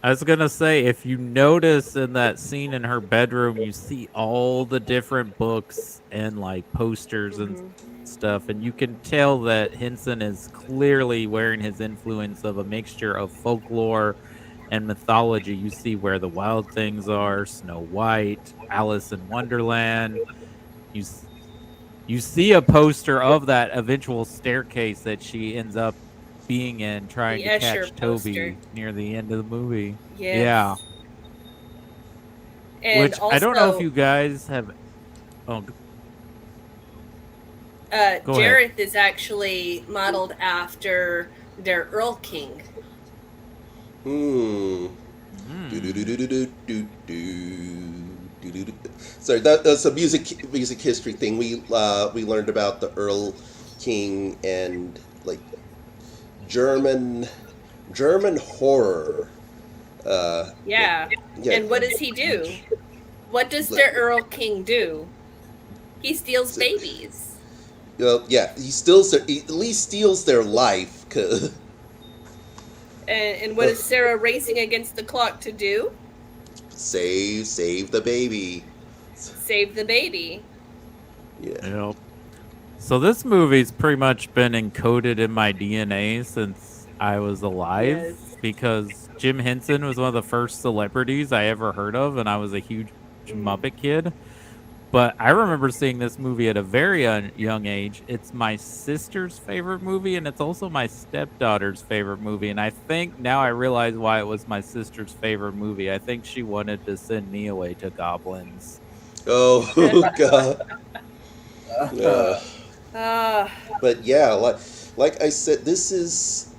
Speaker 4: I was gonna say, if you notice in that scene in her bedroom, you see all the different books and like posters and stuff, and you can tell that Henson is clearly wearing his influence of a mixture of folklore and mythology. You see where the wild things are: Snow White, Alice in Wonderland. You see a poster of that eventual staircase that she ends up being in, trying to catch Toby near the end of the movie.
Speaker 3: Yes.
Speaker 4: Yeah.
Speaker 3: And
Speaker 4: which
Speaker 3: also,
Speaker 4: I don't know if you guys have.
Speaker 3: Jareth is actually modeled after their Earl King.
Speaker 1: Sorry, that's a music history thing. We learned about the Earl King and like German horror.
Speaker 3: Yeah. And what does he do? What does the Earl King do? He steals babies.
Speaker 1: Well, yeah, he at least steals their life.
Speaker 3: And what is Sarah racing against the clock to do?
Speaker 1: Save the baby.
Speaker 3: Save the baby.
Speaker 1: Yeah.
Speaker 4: Yep. So this movie's pretty much been encoded in my DNA since I was alive, because Jim Henson was one of the first celebrities I ever heard of, and I was a huge Muppet kid. But I remember seeing this movie at a very young age. It's my sister's favorite movie, and it's also my stepdaughter's favorite movie. And I think now I realize why it was my sister's favorite movie. I think she wanted to send me away to goblins.
Speaker 1: Oh, God. But yeah, like I said, this is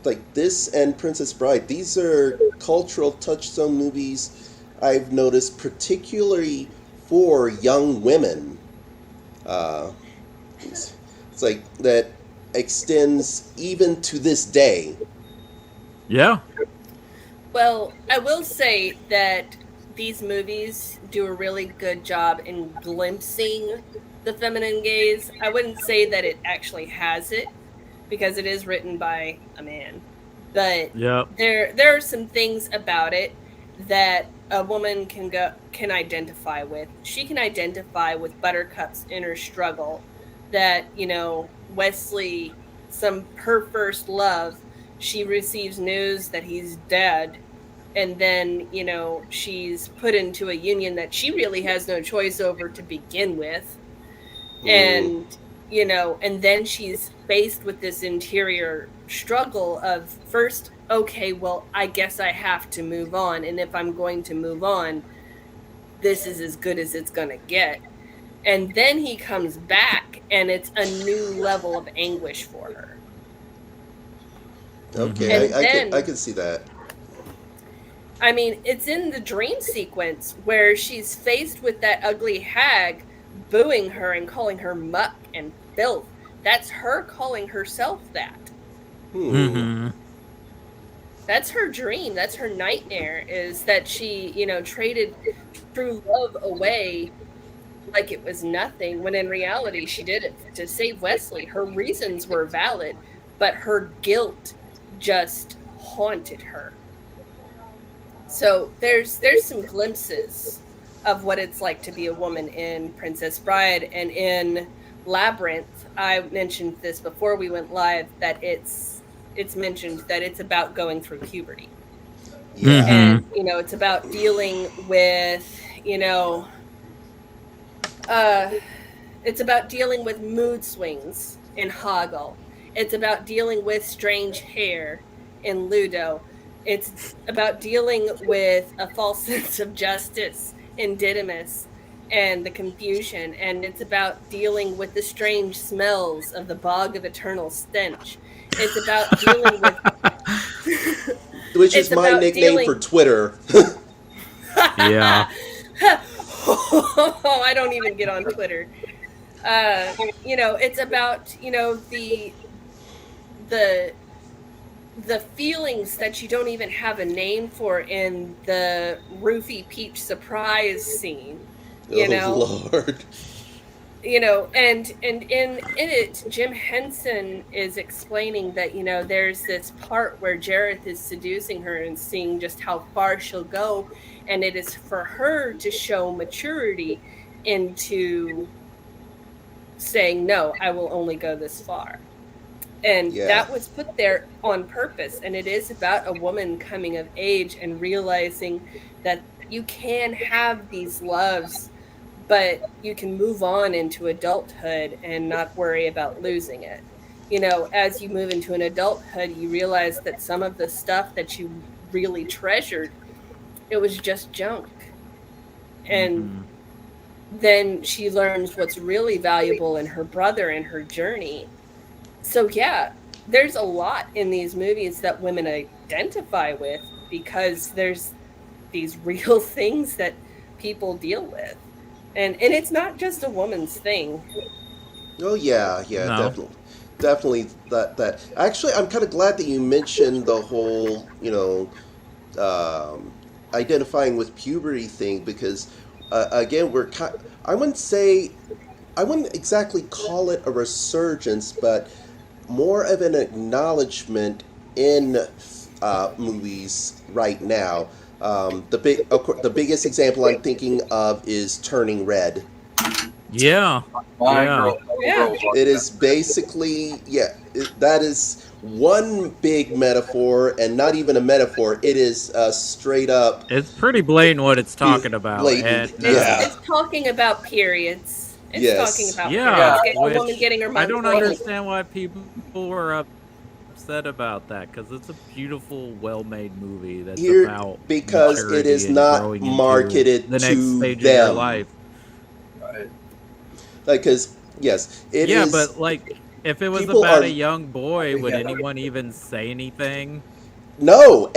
Speaker 1: like this and Princess Bride. These are cultural touchstone movies I've noticed, particularly for young women. It's like that extends even to this day.
Speaker 4: Yeah.
Speaker 3: Well, I will say that these movies do a really good job in glimpsing the feminine gaze. I wouldn't say that it actually has it, because it is written by a man. But there are some things about it that a woman can identify with. She can identify with Buttercup's inner struggle, that, Wesley, her first love, she receives news that he's dead, and then, you know, she's put into a union that she really has no choice over to begin with. And, you know, and then she's faced with this interior struggle of first, okay, well, I guess I have to move on. And if I'm going to move on, this is as good as it's going to get. And then he comes back, and it's a new level of anguish for her.
Speaker 1: Okay, I can see that.
Speaker 3: I mean, it's in the dream sequence where she's faced with that ugly hag booing her and calling her muck and filth. That's her calling herself that. That's her dream. That's her nightmare, is that she, you know, traded true love away like it was nothing, when in reality she did it to save Wesley. Her reasons were valid, but her guilt just haunted her. So there's some glimpses of what it's like to be a woman in Princess Bride, and in Labyrinth. I mentioned this before we went live, that it's mentioned that it's about going through puberty.
Speaker 1: Yeah.
Speaker 3: And, you know, it's about dealing with, you know, it's about dealing with mood swings in Hoggle. It's about dealing with strange hair in Ludo. It's about dealing with a false sense of justice in Didymus and the confusion. And it's about dealing with the strange smells of the Bog of Eternal Stench. It's about dealing with...
Speaker 1: Which is my nickname for Twitter.
Speaker 4: Yeah.
Speaker 3: Oh, I don't even get on Twitter. You know, it's about, you know, the feelings that you don't even have a name for in the Roofie Peach surprise scene. You know,
Speaker 1: Lord.
Speaker 3: You know, and in it, Jim Henson is explaining that, you know, there's this part where Jareth is seducing her and seeing just how far she'll go, and it is for her to show maturity into saying, no, I will only go this far. And that was put there on purpose. And it is about a woman coming of age and realizing that you can have these loves, but you can move on into adulthood and not worry about losing it. You know, as you move into an adulthood, you realize that some of the stuff that you really treasured, it was just junk. And then she learns what's really valuable in her brother and her journey. So yeah, there's a lot in these movies that women identify with, because there's these real things that people deal with. And it's not just a woman's thing.
Speaker 1: Oh yeah,
Speaker 4: No.
Speaker 1: definitely that. Actually, I'm kind of glad that you mentioned the whole, you know, identifying with puberty thing, because again, I wouldn't exactly call it a resurgence, but more of an acknowledgement in movies right now. The biggest example I'm thinking of is Turning Red.
Speaker 4: Yeah.
Speaker 1: It is basically, that is one big metaphor, and not even a metaphor. It is straight up.
Speaker 4: It's pretty blatant what it's talking about.
Speaker 1: Blatant,
Speaker 4: And,
Speaker 3: It's talking about periods. It's talking about periods. A woman getting her month.
Speaker 4: I don't understand why people were upset about that, because it's a beautiful, well-made movie that's about
Speaker 1: because it is not marketed
Speaker 4: the
Speaker 1: to
Speaker 4: next stage
Speaker 1: them.
Speaker 4: of your life.
Speaker 2: Right.
Speaker 1: Because yes, it is.
Speaker 4: Yeah, but like, if it was about a young boy, would anyone even say anything?
Speaker 1: No,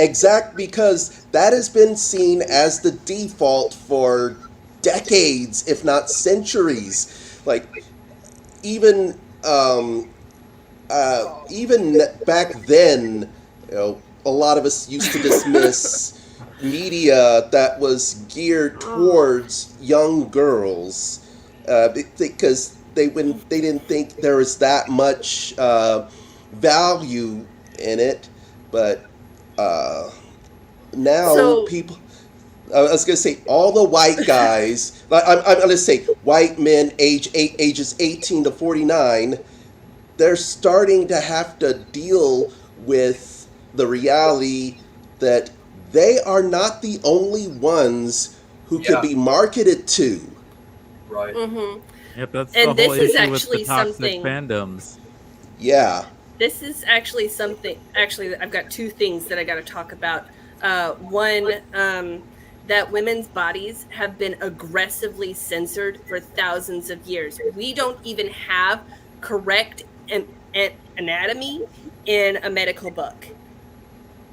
Speaker 1: because that has been seen as the default for decades, if not centuries. Like, even back then, you know, a lot of us used to dismiss media that was geared towards young girls, because they didn't think there was that much value in it. But now people. I was going to say all the white guys. I'm going to say white men ages 18 to 49. They're starting to have to deal with the reality that they are not the only ones who can be marketed to.
Speaker 2: Right.
Speaker 3: Mm-hmm.
Speaker 4: Yep, that's
Speaker 3: And
Speaker 4: the whole
Speaker 3: this is
Speaker 4: issue with the
Speaker 3: actually
Speaker 4: toxic
Speaker 3: something-
Speaker 4: fandoms.
Speaker 1: Yeah.
Speaker 3: This is actually something. Actually, I've got two things that I got to talk about. One, that women's bodies have been aggressively censored for thousands of years. We don't even have correct anatomy in a medical book.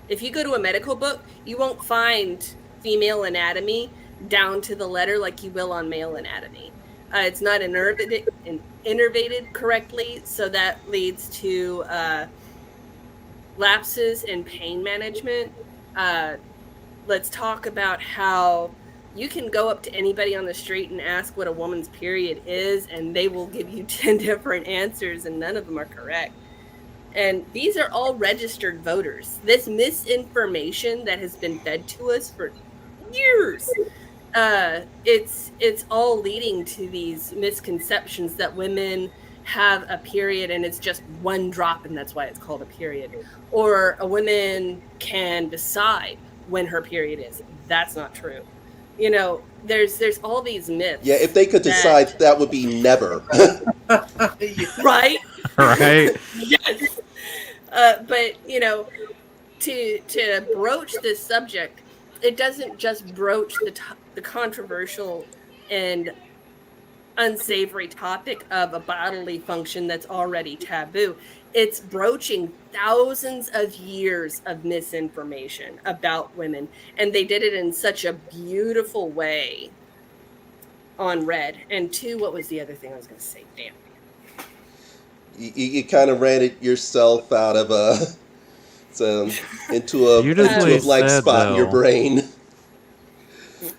Speaker 3: If you go to a medical book, you won't find female anatomy down to the letter like you will on male anatomy. It's not innervated correctly, so that leads to lapses in pain management. Let's talk about how you can go up to anybody on the street and ask what a woman's period is, and they will give you 10 different answers, and none of them are correct. And these are all registered voters. This misinformation that has been fed to us for years, it's all leading to these misconceptions that women have a period and it's just one drop and that's why it's called a period. Or a woman can decide when her period is. That's not true. You know, there's all these myths.
Speaker 1: Yeah, if they could decide, that would be never.
Speaker 3: Right?
Speaker 4: Right?
Speaker 3: Yes. But, you know, to broach this subject, it doesn't just broach the controversial and unsavory topic of a bodily function that's already taboo. It's broaching thousands of years of misinformation about women, and they did it in such a beautiful way on Red. And two, what was the other thing I was going to say? Damn.
Speaker 1: You kind of ran it yourself out of into a blank spot in your brain.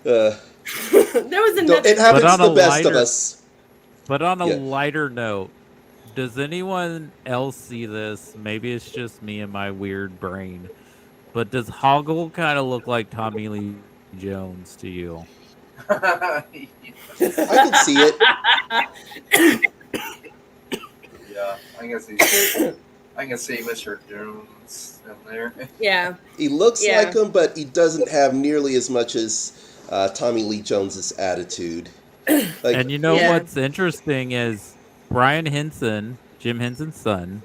Speaker 3: There was another.
Speaker 1: It happens to the best of us.
Speaker 4: But on a lighter note, does anyone else see this? Maybe it's just me and my weird brain. But does Hoggle kind of look like Tommy Lee Jones to you?
Speaker 1: I can see it.
Speaker 2: Yeah, I can see Mr. Jones in there.
Speaker 3: Yeah.
Speaker 1: He looks like him, but he doesn't have nearly as much as Tommy Lee Jones's attitude.
Speaker 4: And you know what's interesting is Brian Henson, Jim Henson's son,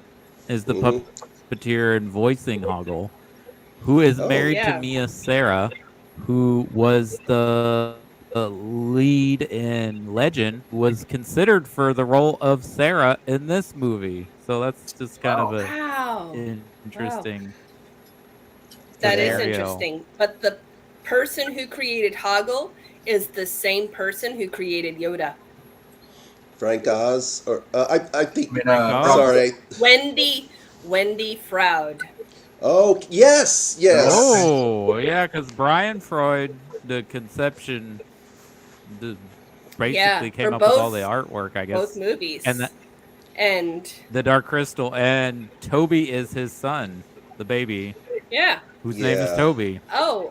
Speaker 4: is the puppeteer and voicing Hoggle, who is married to Mia Sara, who was the lead in Legend, was considered for the role of Sarah in this movie. So that's just kind of a interesting.
Speaker 3: That is interesting. But the person who created Hoggle is the same person who created Yoda.
Speaker 1: Frank Oz, or I think.
Speaker 2: Sorry.
Speaker 3: Wendy Froud.
Speaker 1: Oh yes.
Speaker 4: Oh yeah, because Brian Freud, the conception, basically came up with all the artwork, I guess.
Speaker 3: Both movies.
Speaker 4: And the Dark Crystal, and Toby is his son, the baby.
Speaker 3: Yeah.
Speaker 4: Whose name is Toby.
Speaker 3: Oh.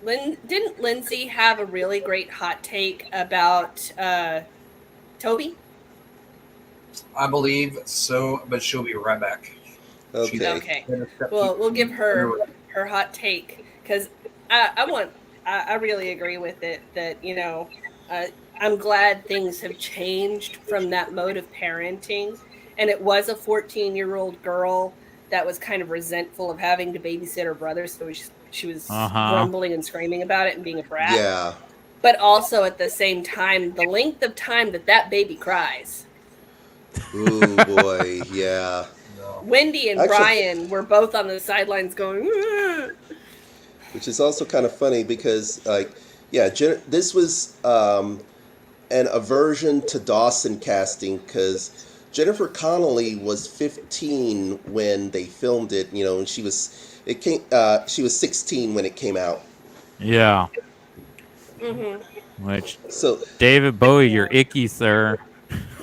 Speaker 3: Didn't Lindsay have a really great hot take about Toby?
Speaker 2: I believe so, but she'll be right back.
Speaker 1: Okay.
Speaker 3: Well, we'll give her hot take because I really agree with it that, you know, I'm glad things have changed from that mode of parenting. And it was a 14-year-old girl that was kind of resentful of having to babysit her brother. So she was grumbling and screaming about it and being a brat.
Speaker 1: Yeah.
Speaker 3: But also at the same time, the length of time that baby cries.
Speaker 1: Ooh, boy. Yeah.
Speaker 3: Wendy and Brian were both on the sidelines going,
Speaker 1: which is also kind of funny because, this was an aversion to Dawson casting because Jennifer Connelly was 15 when they filmed it, you know, and she was 16 when it came out.
Speaker 4: Yeah.
Speaker 3: Mm-hmm.
Speaker 4: David Bowie, you're icky, sir.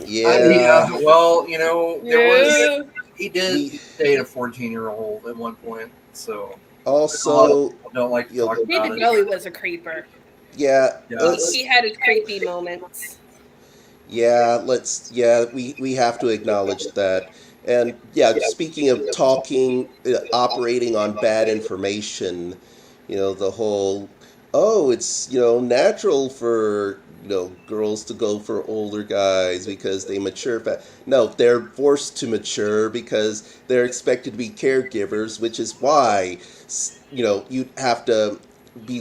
Speaker 1: Yeah.
Speaker 2: Well, you know, he did date a 14-year-old at one point, so.
Speaker 1: Also,
Speaker 2: don't like to talk about
Speaker 3: David Bowie was a creeper.
Speaker 1: Yeah.
Speaker 3: He had his creepy moments.
Speaker 1: Yeah, we have to acknowledge that. And speaking of operating on bad information, The whole, oh, it's, natural for, girls to go for older guys because they mature No, they're forced to mature because they're expected to be caregivers, which is why, you have to be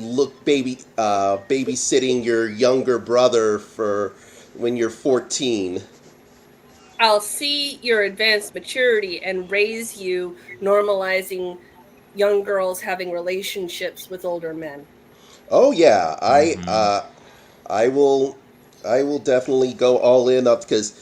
Speaker 1: babysitting your younger brother for when you're 14.
Speaker 3: I'll see your advanced maturity and raise you normalizing young girls having relationships with older men.
Speaker 1: Oh yeah,
Speaker 4: Mhm.
Speaker 1: I will definitely go all in up because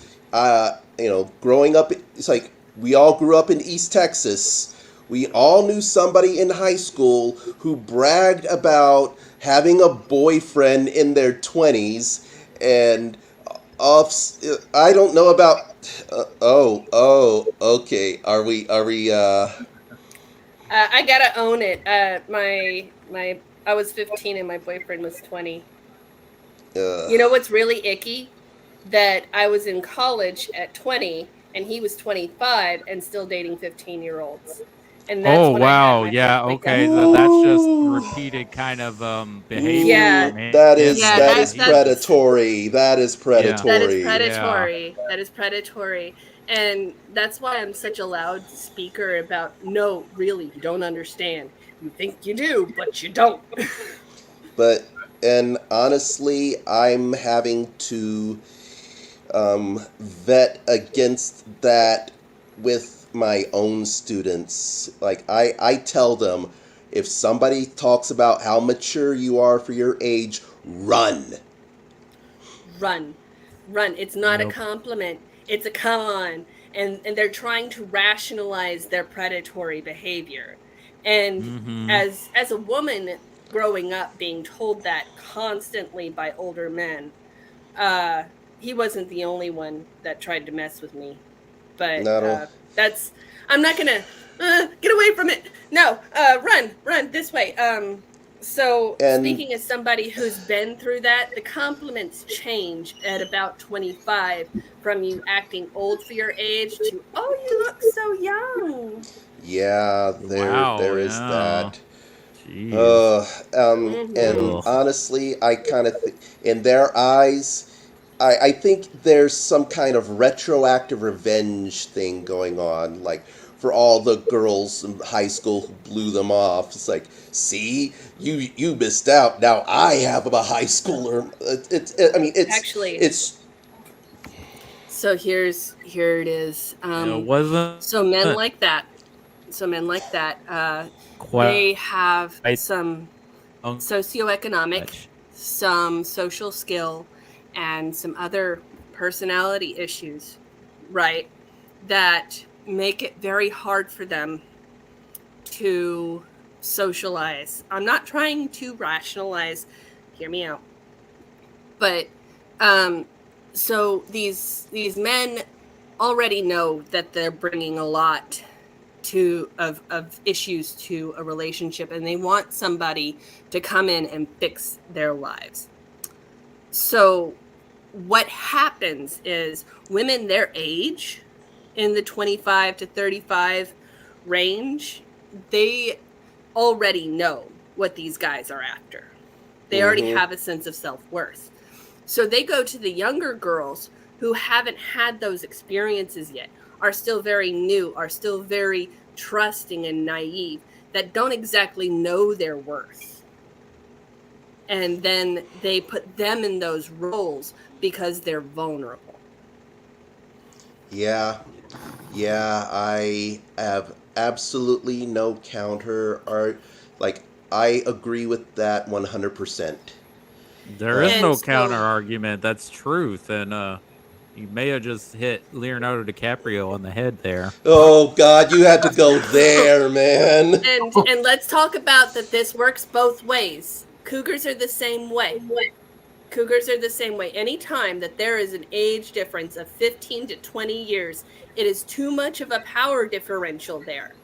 Speaker 1: growing up, it's like we all grew up in East Texas. We all knew somebody in high school who bragged about having a boyfriend in their 20s and I don't know about okay. Are we
Speaker 3: I gotta own it. I was 15 and my boyfriend was 20.
Speaker 1: uh
Speaker 3: You know what's really icky? That I was in college at 20 and he was 25 and still dating 15-year-olds. And that's
Speaker 4: Oh
Speaker 3: when I had
Speaker 4: wow,
Speaker 3: my first
Speaker 4: yeah,
Speaker 3: breakup.
Speaker 4: okay. So that's just
Speaker 1: Ooh.
Speaker 4: repeated kind of behavior
Speaker 3: Yeah,
Speaker 4: from
Speaker 1: That is
Speaker 3: yeah,
Speaker 4: him.
Speaker 1: that
Speaker 4: Then
Speaker 1: is
Speaker 4: he just
Speaker 1: predatory. That is
Speaker 4: yeah,
Speaker 3: that is
Speaker 1: predatory.
Speaker 4: yeah.
Speaker 3: predatory. That is predatory. And that's why I'm such a loud speaker about no, really, you don't understand. You think you do, but you don't.
Speaker 1: But and honestly, I'm having to vet against that with my own students. Like I tell them, if somebody talks about how mature you are for your age, run.
Speaker 3: Run. Run. It's not a
Speaker 4: Yep.
Speaker 3: compliment. It's a come on. And they're trying to rationalize their predatory behavior. And
Speaker 4: Mhm.
Speaker 3: as a woman growing up being told that constantly by older men, uh he wasn't the only one that tried to mess with me. But
Speaker 1: Not all.
Speaker 3: that's I'm not gonna get away from it. No, run this way. So
Speaker 1: And
Speaker 3: speaking as somebody who's been through that, the compliments change at about 25 from you acting old for your age to oh you look so young.
Speaker 1: yeah,
Speaker 4: Wow,
Speaker 1: there is
Speaker 4: yeah.
Speaker 1: that.
Speaker 4: Jeez.
Speaker 1: Uh, and
Speaker 3: Mm-hmm.
Speaker 4: Ugh.
Speaker 1: honestly, I kind of in their eyes, I think there's some kind of retroactive revenge thing going on, like for all the girls in high school who blew them off. It's like, see, you missed out. Now I have a high schooler. I mean,
Speaker 3: Actually,
Speaker 1: it's
Speaker 3: so here it is.
Speaker 4: It wasn't
Speaker 3: So men like that
Speaker 4: quite
Speaker 3: they have some socioeconomic,
Speaker 4: much.
Speaker 3: some social skill, and some other personality issues, right? That make it very hard for them to socialize. I'm not trying to rationalize, hear me out. But so these men already know that they're bringing a lot of issues to a relationship and they want somebody to come in and fix their lives. So what happens is women their age in the 25 to 35 range, they already know what these guys are after. They already
Speaker 1: mm-hmm.
Speaker 3: have a sense of self-worth. So they go to the younger girls who haven't had those experiences yet, are still very new, are still very trusting and naive, that don't exactly know their worth. And then they put them in those roles because they're vulnerable.
Speaker 1: Yeah, yeah. I have absolutely no counter art. Like I agree with that 100%.
Speaker 4: There
Speaker 1: Uh,
Speaker 4: is
Speaker 3: And
Speaker 4: no
Speaker 3: so
Speaker 4: counter argument. That's truth. And you may have just hit Leonardo DiCaprio on the head there.
Speaker 1: Oh God, you had to go there, man.
Speaker 3: and let's talk about that this works both ways. Cougars are the same way. Cougars are the same way. Anytime that there is an age difference of 15 to 20 years, it is too much of a power differential there.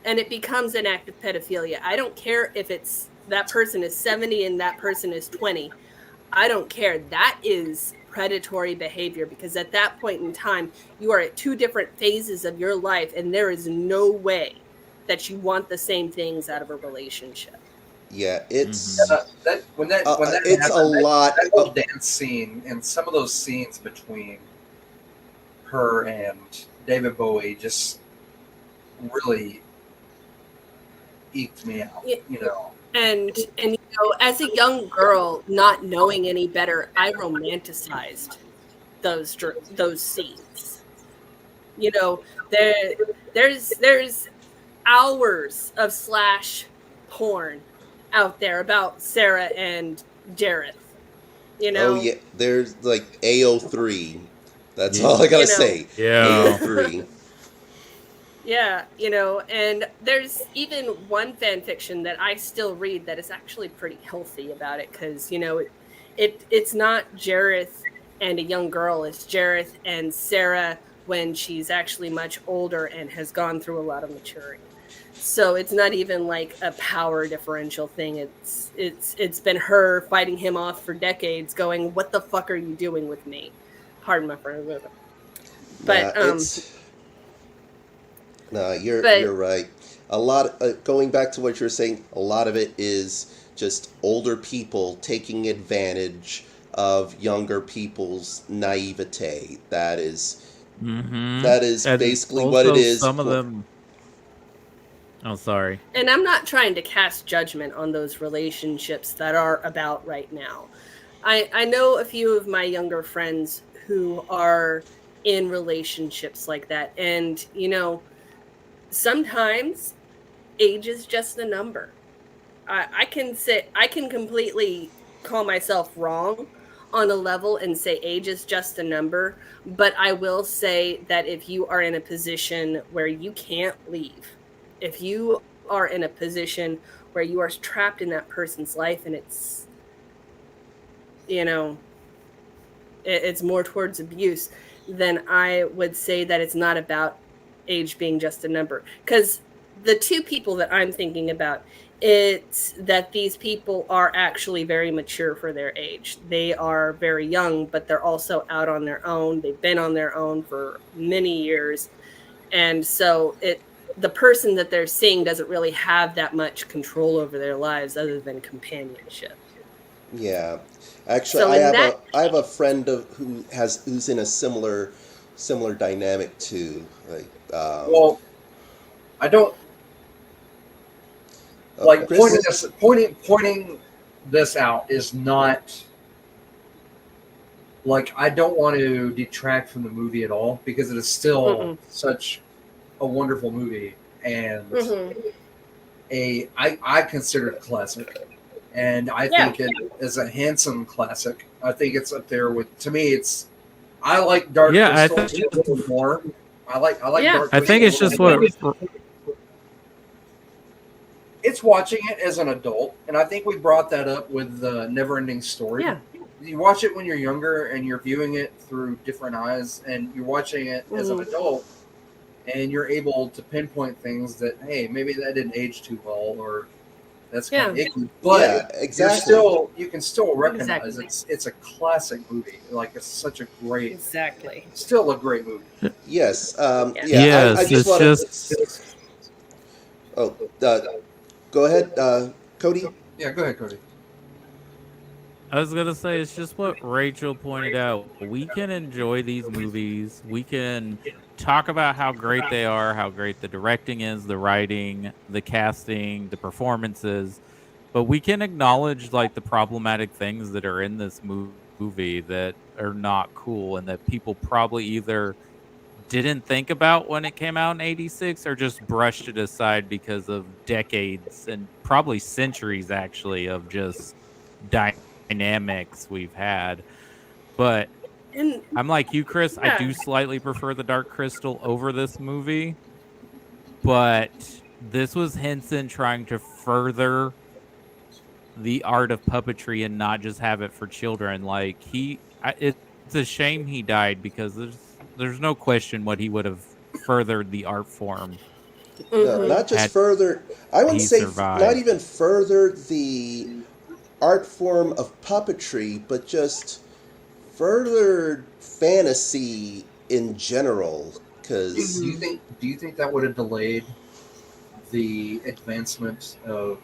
Speaker 3: And it becomes an act of pedophilia. I don't care if it's that person is 70 and that person is 20. I don't care. That is predatory behavior because at that point in time, you are at two different phases of your life and there is no way that you want the same things out of a relationship.
Speaker 1: Yeah, it's
Speaker 2: when that
Speaker 1: it's
Speaker 2: happened,
Speaker 1: a lot.
Speaker 2: that whole dance scene and some of those scenes between her and David Bowie just really eked me out. You know.
Speaker 3: And as a young girl, not knowing any better, I romanticized those scenes. You know, there's hours of slash porn out there about Sarah and Jareth. You know.
Speaker 1: Oh yeah, there's like AO3. That's all I gotta say.
Speaker 4: Yeah.
Speaker 1: AO3.
Speaker 3: Yeah, and there's even one fan fiction that I still read that is actually pretty healthy about it because it's not Jareth and a young girl, it's Jareth and Sarah when she's actually much older and has gone through a lot of maturity. So it's not even like a power differential thing. It's been her fighting him off for decades, going, "What the fuck are you doing with me?" Pardon my friend. But
Speaker 1: No, you're right. A lot going back to what you're saying, a lot of it is just older people taking advantage of younger people's naivete. That is
Speaker 4: Mm-hmm.
Speaker 1: and basically what it is.
Speaker 4: Some of them. Oh, sorry.
Speaker 3: And I'm not trying to cast judgment on those relationships that are about right now. I know a few of my younger friends who are in relationships like that, and sometimes age is just a number. I can completely call myself wrong on a level and say age is just a number, but I will say that if you are in a position where you can't leave, if you are in a position where you are trapped in that person's life and it's it's more towards abuse, then I would say that it's not about age being just a number. Because the two people that I'm thinking about, it's that these people are actually very mature for their age. They are very young, but they're also out on their own. They've been on their own for many years. And so the person that they're seeing doesn't really have that much control over their lives other than companionship.
Speaker 1: Yeah. Actually,
Speaker 3: So
Speaker 1: I have a friend who's in a similar dynamic too. Like,
Speaker 2: well, I don't like
Speaker 1: Chris?
Speaker 2: pointing this out is not like I don't want to detract from the movie at all because it is still such a wonderful movie and I consider it a classic. And I think it is a handsome classic. I think it's up there with. To me, I like Dark Crystal more. I like Dark Crystal.
Speaker 4: I think it's just what
Speaker 2: it's watching it as an adult, and I think we brought that up with the Neverending Story.
Speaker 3: Yeah.
Speaker 2: You watch it when you're younger, and you're viewing it through different eyes, and you're watching it as an adult, and you're able to pinpoint things that, hey, maybe that didn't age too well, or that's kind of icky, but
Speaker 1: exactly.
Speaker 2: You can still recognize it's a classic movie. Like it's such a great, still a great movie.
Speaker 1: Yes,
Speaker 4: yes,
Speaker 1: I just go ahead, Cody.
Speaker 2: Yeah, go ahead, Cody.
Speaker 4: I was gonna say it's just what Rachel pointed out. We can enjoy these movies. We can talk about how great they are, how great the directing is, the writing, the casting, the performances, but we can acknowledge like the problematic things that are in this movie that are not cool and that people probably either didn't think about when it came out in '86 or just brushed it aside because of decades and probably centuries actually of just dynamics we've had. But I'm like you, Chris. I do slightly prefer the Dark Crystal over this movie, but this was Henson trying to further the art of puppetry and not just have it for children. Like it's a shame he died because there's no question what he would have furthered the art form.
Speaker 1: Not just further. I wouldn't say not even further the art form of puppetry, but just further fantasy in general. Because
Speaker 2: do you think that would have delayed the advancement of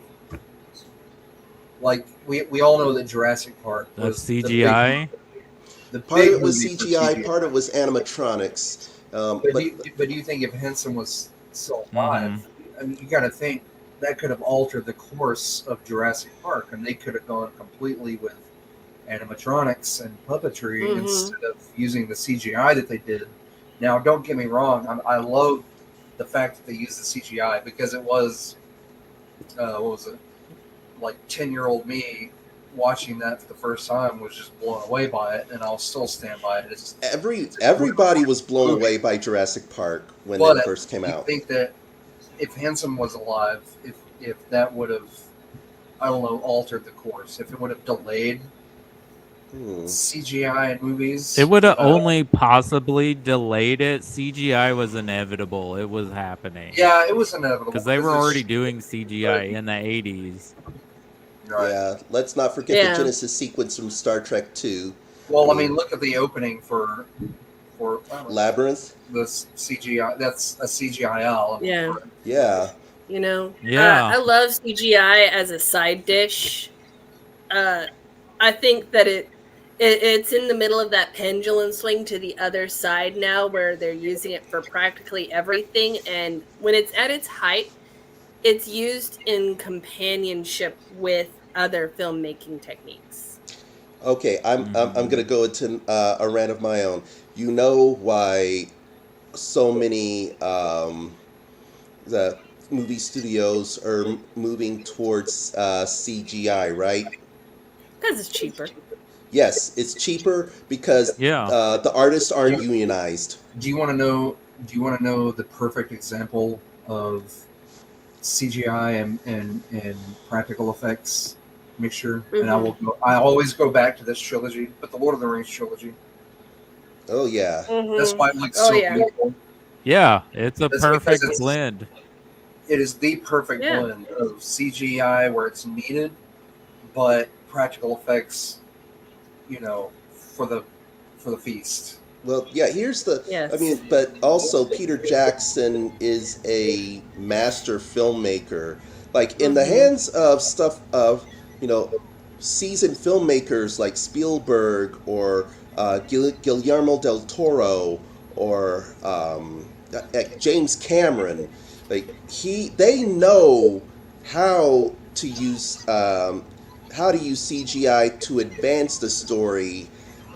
Speaker 2: like we all know that Jurassic Park was
Speaker 4: CGI.
Speaker 1: Part of it was CGI, part of it was animatronics.
Speaker 2: But do you think if Henson was still alive, I mean, you got to think that could have altered the course of Jurassic Park, and they could have gone completely with animatronics and puppetry instead of using the CGI that they did. Now, don't get me wrong, I love the fact that they used the CGI because it was, what was it, like 10-year-old me watching that for the first time was just blown away by it, and I'll still stand by it. It's
Speaker 1: everybody was blown away by Jurassic Park when it first came out.
Speaker 2: I think that if Henson was alive, if that would have, I don't know, altered the course, if it would have delayed CGI in movies,
Speaker 4: it would have only possibly delayed it. CGI was inevitable. It was happening.
Speaker 2: Yeah, it was inevitable
Speaker 4: because they were already doing CGI in the 80s.
Speaker 2: Right.
Speaker 1: Yeah, let's not forget the Genesis sequence from Star Trek 2.
Speaker 2: Well, I mean, look at the opening for
Speaker 1: Labyrinth.
Speaker 2: This CGI, that's a CGI.
Speaker 3: Yeah.
Speaker 1: Yeah.
Speaker 3: You know.
Speaker 4: Yeah.
Speaker 3: I love CGI as a side dish. I think that it's in the middle of that pendulum swing to the other side now, where they're using it for practically everything, and when it's at its height, it's used in companionship with other filmmaking techniques.
Speaker 1: Okay, I'm going to go into a rant of my own. You know why so many the movie studios are moving towards CGI, right?
Speaker 3: Because it's cheaper.
Speaker 1: Yes, it's cheaper because the artists aren't unionized.
Speaker 2: Do you want to know? Do you want to know the perfect example of CGI and practical effects mixture? And I always go back to this trilogy, but the Lord of the Rings trilogy.
Speaker 1: Oh yeah,
Speaker 2: that's why it looks so beautiful.
Speaker 4: Yeah, it's a perfect blend.
Speaker 2: It is the perfect blend of CGI where it's needed, but practical effects, you know, for the feast.
Speaker 1: Well, yeah, here's the... I mean, but also Peter Jackson is a master filmmaker. Like, in the hands of stuff of, you know, seasoned filmmakers like Spielberg or Guillermo del Toro or James Cameron, like, they know how to use CGI to advance the story,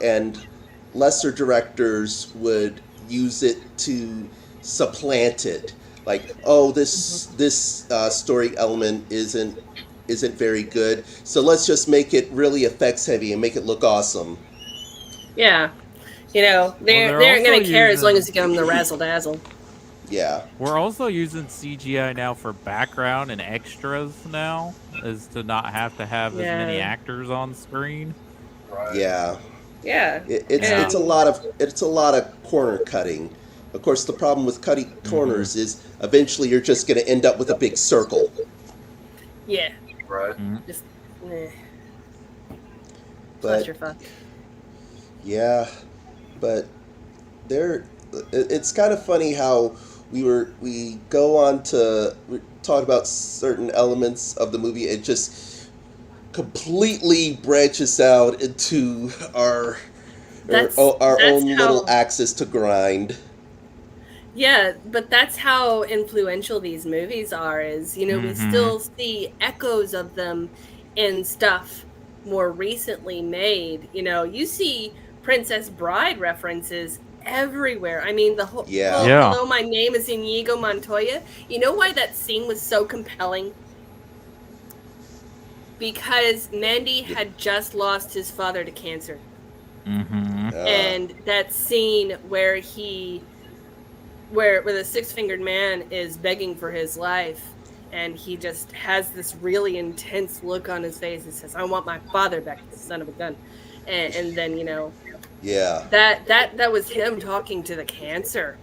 Speaker 1: and lesser directors would use it to supplant it. Like, oh, this story element isn't very good, so let's just make it really effects heavy and make it look awesome.
Speaker 3: Yeah, you know, they aren't going to care as long as you give them the razzle dazzle.
Speaker 1: Yeah,
Speaker 4: we're also using CGI now for background and extras now, is to not have to have as many actors on screen.
Speaker 2: Right.
Speaker 1: Yeah.
Speaker 3: Yeah,
Speaker 1: it's a lot of corner cutting. Of course, the problem with cutting corners is eventually you're just going to end up with a big circle.
Speaker 3: Yeah.
Speaker 2: Right.
Speaker 3: Just,
Speaker 1: but
Speaker 3: clusterfuck.
Speaker 1: Yeah, but it's kind of funny how we go on to talk about certain elements of the movie. It just completely branches out into our own little axis to grind.
Speaker 3: Yeah, but that's how influential these movies are, is, you know, we still see echoes of them in stuff more recently made. You know, you see Princess Bride references everywhere. I mean, the whole hello, my name is Inigo Montoya. You know why that scene was so compelling? Because Mandy had just lost his father to cancer. And that scene where the six-fingered man is begging for his life, and he just has this really intense look on his face and says, I want my father back, son of a gun. And then, you know, that was him talking to the cancer,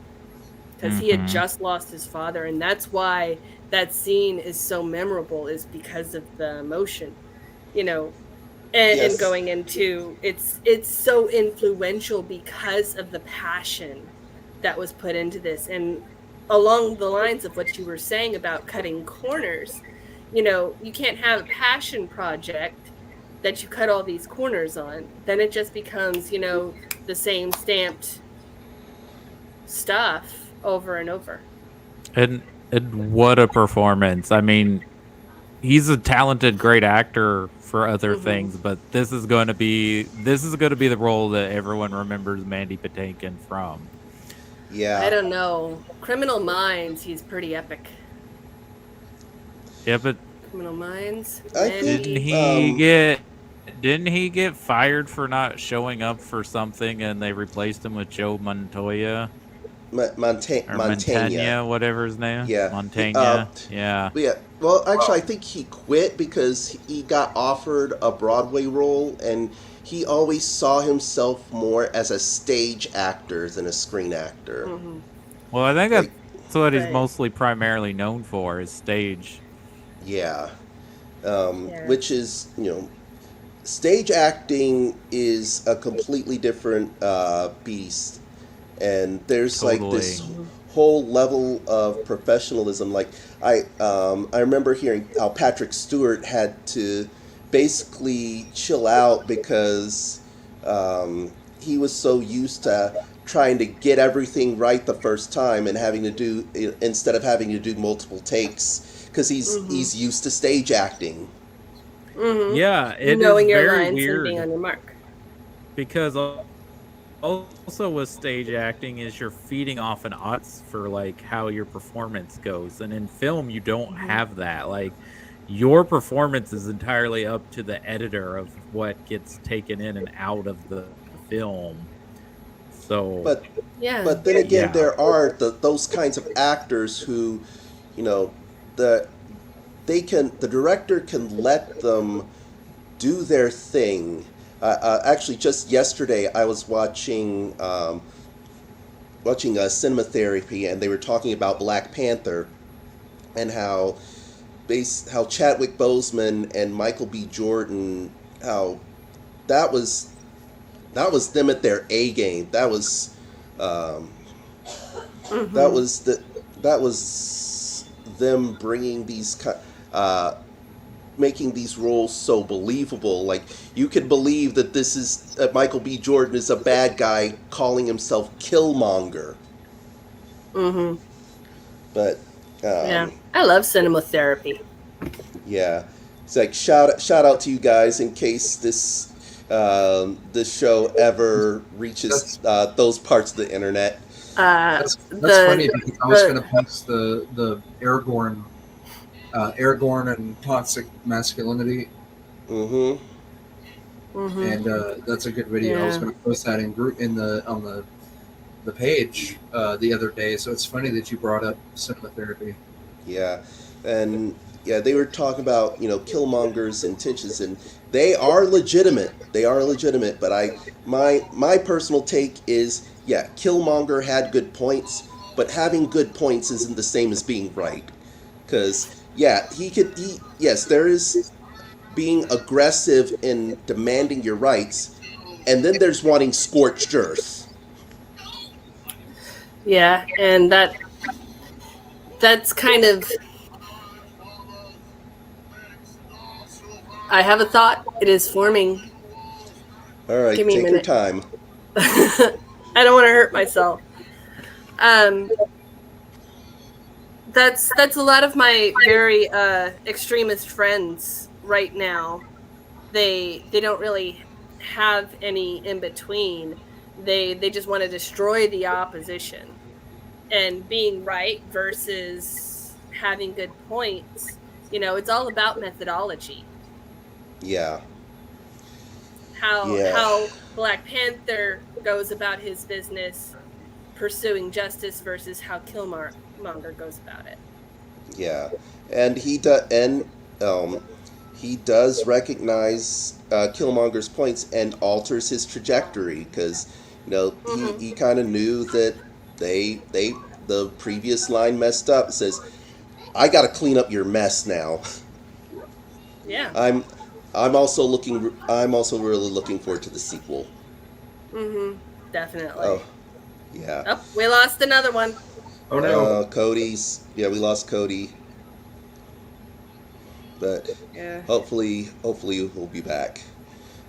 Speaker 3: because he had just lost his father, and that's why that scene is so memorable, is because of the emotion, you know, and going into it's so influential because of the passion that was put into this. And along the lines of what you were saying about cutting corners, you can't have a passion project that you cut all these corners on. Then it just becomes, the same stamped stuff over and over.
Speaker 4: And what a performance. I mean, he's a talented, great actor for other things, but this is going to be the role that everyone remembers Mandy Patinkin from.
Speaker 1: Yeah.
Speaker 3: I don't know. Criminal Minds, he's pretty epic.
Speaker 4: Yeah, but
Speaker 3: Criminal Minds.
Speaker 4: Didn't he get fired for not showing up for something, and they replaced him with Joe Montoya?
Speaker 1: Montaigne,
Speaker 4: whatever his name.
Speaker 1: Yeah,
Speaker 4: Montaigne. Yeah.
Speaker 1: Yeah. Well, actually, I think he quit because he got offered a Broadway role, and he always saw himself more as a stage actor than a screen actor.
Speaker 3: Mm-hmm.
Speaker 4: Well, I think that's what he's mostly primarily known for, is stage.
Speaker 1: Yeah. Which is, stage acting is a completely different beast. And there's
Speaker 4: Totally.
Speaker 1: like this whole level of professionalism. Like I remember hearing how Patrick Stewart had to basically chill out because he was so used to trying to get everything right the first time and instead of having to do multiple takes because he's used to stage acting.
Speaker 3: Mm-hmm.
Speaker 4: Yeah, it
Speaker 3: knowing
Speaker 4: is
Speaker 3: your
Speaker 4: very
Speaker 3: lines
Speaker 4: weird
Speaker 3: and being on your mark.
Speaker 4: Because also with stage acting is you're feeding off an odds for like how your performance goes, and in film you don't have that. Like your performance is entirely up to the editor of what gets taken in and out of the film. So,
Speaker 1: but then again, there are those kinds of actors who, the director can let them do their thing. Actually, just yesterday, I was watching Cinema Therapy, and they were talking about Black Panther, and how Chadwick Boseman and Michael B. Jordan, how that was them at their A game. That was that was them bringing these making these roles so believable. Like, you could believe that this is Michael B. Jordan is a bad guy calling himself Killmonger.
Speaker 3: Mm-hmm.
Speaker 1: But
Speaker 3: I love Cinema Therapy.
Speaker 1: Yeah, it's like shout out to you guys in case this show ever reaches those parts of the internet.
Speaker 2: That's funny because I was going to post the Aragorn and toxic masculinity.
Speaker 1: Mm-hmm.
Speaker 2: And that's a good video. I was going to post that on the page the other day. So it's funny that you brought up Cinema Therapy.
Speaker 1: Yeah, and they were talking about Killmonger's intentions, and they are legitimate. But my personal take is Killmonger had good points, but having good points isn't the same as being right, because there is being aggressive in demanding your rights, and then there's wanting scorched earth.
Speaker 3: Yeah, and that's kind of... I have a thought. It is forming.
Speaker 1: All right,
Speaker 3: Give me
Speaker 1: take
Speaker 3: a
Speaker 1: your
Speaker 3: minute.
Speaker 1: time.
Speaker 3: I don't want to hurt myself. That's a lot of my very extremist friends right now. They don't really have any in between. They just want to destroy the opposition. And being right versus having good points, it's all about methodology.
Speaker 1: Yeah.
Speaker 3: How Black Panther goes about his business pursuing justice versus how Killmonger goes about it.
Speaker 1: Yeah, and he does recognize Killmonger's points and alters his trajectory, because he kind of knew that the previous line messed up. It says, I got to clean up your mess now.
Speaker 3: Yeah.
Speaker 1: I'm also really looking forward to the sequel.
Speaker 3: Definitely.
Speaker 1: Oh, yeah.
Speaker 3: Oh, we lost another one.
Speaker 2: Oh no.
Speaker 1: We lost Cody. but
Speaker 3: Yeah.
Speaker 1: hopefully we'll be back.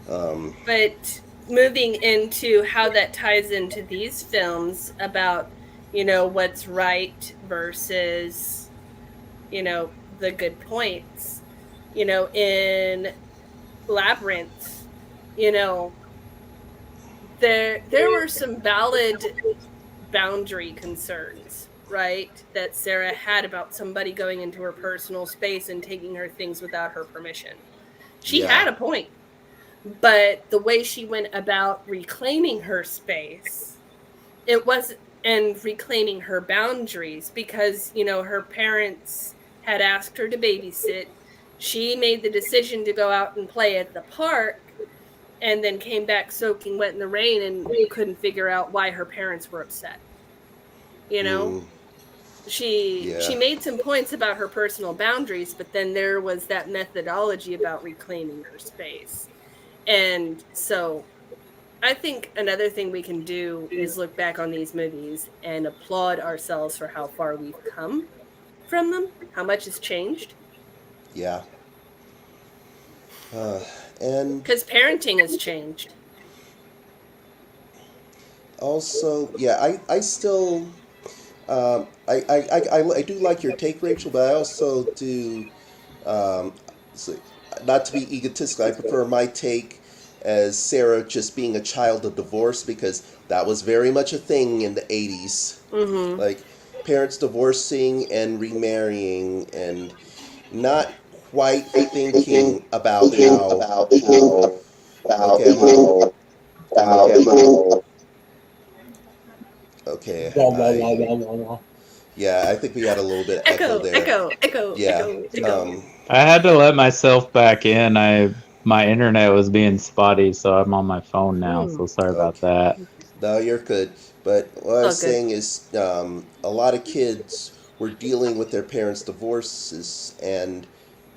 Speaker 3: But moving into how that ties into these films about, what's right versus, the good points, in Labyrinth, you know, there were some valid boundary concerns, right? That Sarah had about somebody going into her personal space and taking her things without her permission. She had a point. But the way she went about reclaiming her space, it was and reclaiming her boundaries because, her parents had asked her to babysit. She made the decision to go out and play at the park and then came back soaking wet in the rain and couldn't figure out why her parents were upset. She made some points about her personal boundaries, but then there was that methodology about reclaiming her space. And so I think another thing we can do is look back on these movies and applaud ourselves for how far we've come from them, how much has changed.
Speaker 1: Yeah. And
Speaker 3: because parenting has changed.
Speaker 1: Also, yeah, I still I do like your take, Rachel, but I also do so, not to be egotistical. I prefer my take as Sarah just being a child of divorce because that was very much a thing in the 80s.
Speaker 3: Mm-hmm.
Speaker 1: Like parents divorcing and remarrying and not quite thinking about how okay, yeah, I think we had a little bit of echo there.
Speaker 3: Echo.
Speaker 4: I had to let myself back in. My internet was being spotty, so I'm on my phone now. So sorry about that.
Speaker 1: No, you're good. But what I was saying is, a lot of kids were dealing with their parents' divorces, and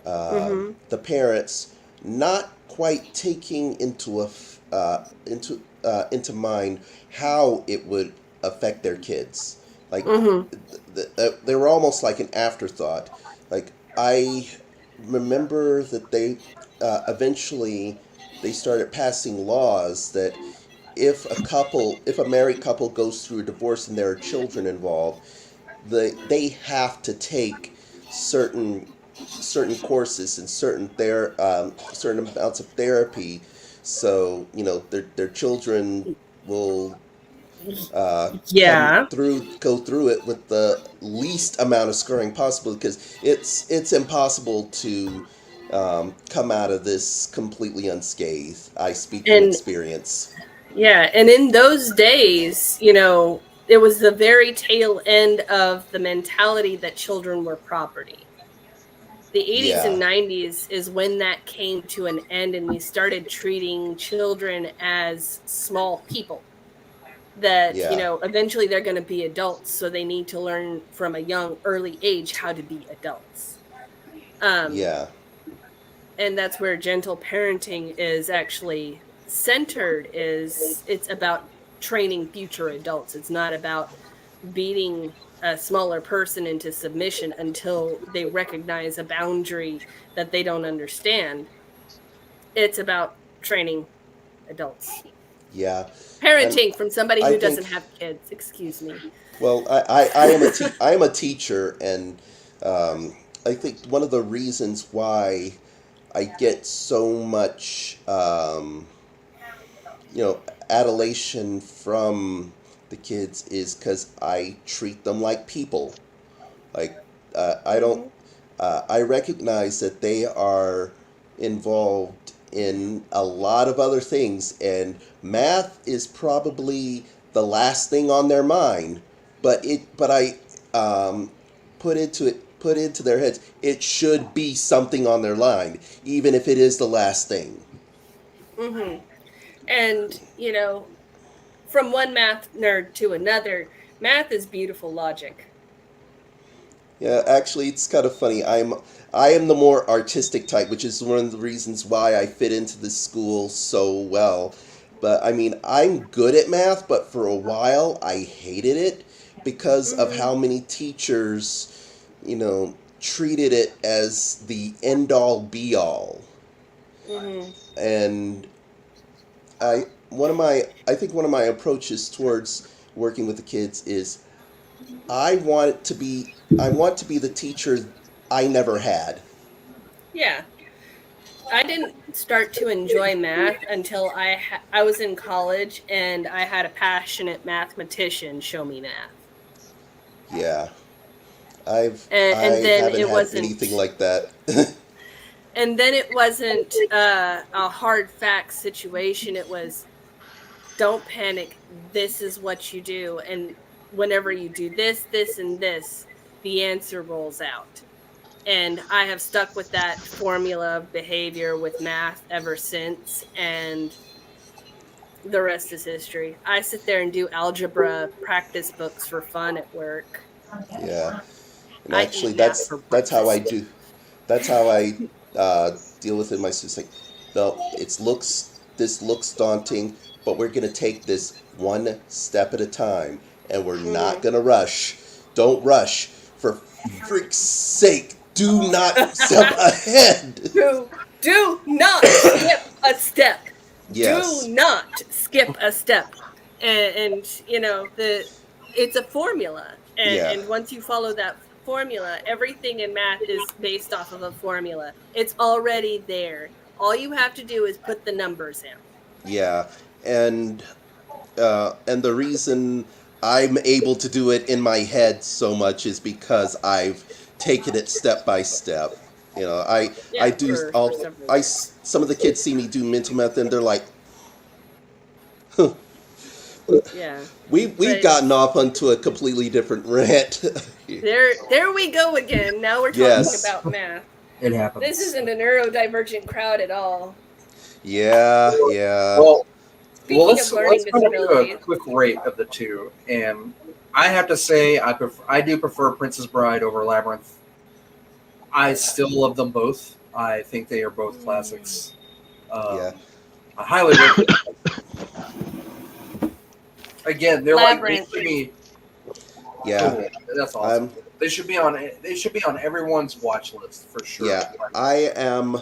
Speaker 1: the parents not quite taking into mind how it would affect their kids. Like they were almost like an afterthought. Like I remember that they eventually they started passing laws that if a married couple goes through a divorce and there are children involved, they have to take certain courses and certain amounts of therapy, so their children will go through it with the least amount of scarring possible, because it's impossible to come out of this completely unscathed. I speak from experience.
Speaker 3: Yeah, and in those days, it was the very tail end of the mentality that children were property. The 80s and 90s is when that came to an end, and we started treating children as small people. That, eventually they're going to be adults, so they need to learn from a young, early age how to be adults. And that's where gentle parenting is actually centered. It's about training future adults. It's not about beating a smaller person into submission until they recognize a boundary that they don't understand. It's about training adults.
Speaker 1: Yeah.
Speaker 3: Parenting from somebody who doesn't have kids. Excuse me.
Speaker 1: Well, I am a teacher, and I think one of the reasons why I get so much adulation from the kids is because I treat them like people. Like I recognize that they are involved in a lot of other things, and math is probably the last thing on their mind. But I put into their heads, it should be something on their mind, even if it is the last thing.
Speaker 3: Mm-hmm. And from one math nerd to another, math is beautiful logic.
Speaker 1: Yeah, actually, it's kind of funny. I am the more artistic type, which is one of the reasons why I fit into this school so well. But I mean, I'm good at math, but for a while I hated it because of how many teachers, treated it as the end all be all.
Speaker 3: Mm-hmm.
Speaker 1: And I think one of my approaches towards working with the kids is I want to be the teacher I never had.
Speaker 3: Yeah. I didn't start to enjoy math until I was in college and I had a passionate mathematician show me math.
Speaker 1: Yeah.
Speaker 3: And
Speaker 1: I
Speaker 3: then
Speaker 1: haven't
Speaker 3: it
Speaker 1: had
Speaker 3: wasn't
Speaker 1: anything like that.
Speaker 3: and then it wasn't a hard fact situation. It was, don't panic. This is what you do, and whenever you do this, this, and this, the answer rolls out. And I have stuck with that formula of behavior with math ever since, and the rest is history. I sit there and do algebra practice books for fun at work.
Speaker 1: Yeah. And
Speaker 3: I
Speaker 1: actually,
Speaker 3: eat math for
Speaker 1: that's how I
Speaker 3: breakfast.
Speaker 1: do. That's how I deal with it. My students like, no, this looks daunting, but we're gonna take this one step at a time, and we're not gonna rush. Don't rush. For freak's sake, do not step ahead.
Speaker 3: Do not skip a step.
Speaker 1: Yes.
Speaker 3: Do not skip a step. And you know, it's a formula. And once you follow that formula, everything in math is based off of a formula. It's already there. All you have to do is put the numbers in.
Speaker 1: Yeah, and the reason I'm able to do it in my head so much is because I've taken it step by step. You know, I do some of the kids see me do mental math and they're like, huh.
Speaker 3: Yeah.
Speaker 1: We've gotten off onto a completely different rant.
Speaker 3: There we go again. Now we're talking about math.
Speaker 2: It happens.
Speaker 3: This isn't a neurodivergent crowd at all.
Speaker 1: Yeah.
Speaker 2: Well,
Speaker 3: Speaking of learning
Speaker 2: let's kind of do
Speaker 3: disabilities,
Speaker 2: a quick rate of the two, and I have to say I do prefer Princess Bride over Labyrinth. I still love them both. I think they are both classics.
Speaker 1: Yeah.
Speaker 2: I highly recommend. Again, they're
Speaker 3: Labyrinth.
Speaker 2: like they should be.
Speaker 1: Yeah.
Speaker 2: Cool. That's awesome. They should be on everyone's watch list for sure.
Speaker 1: Yeah, I am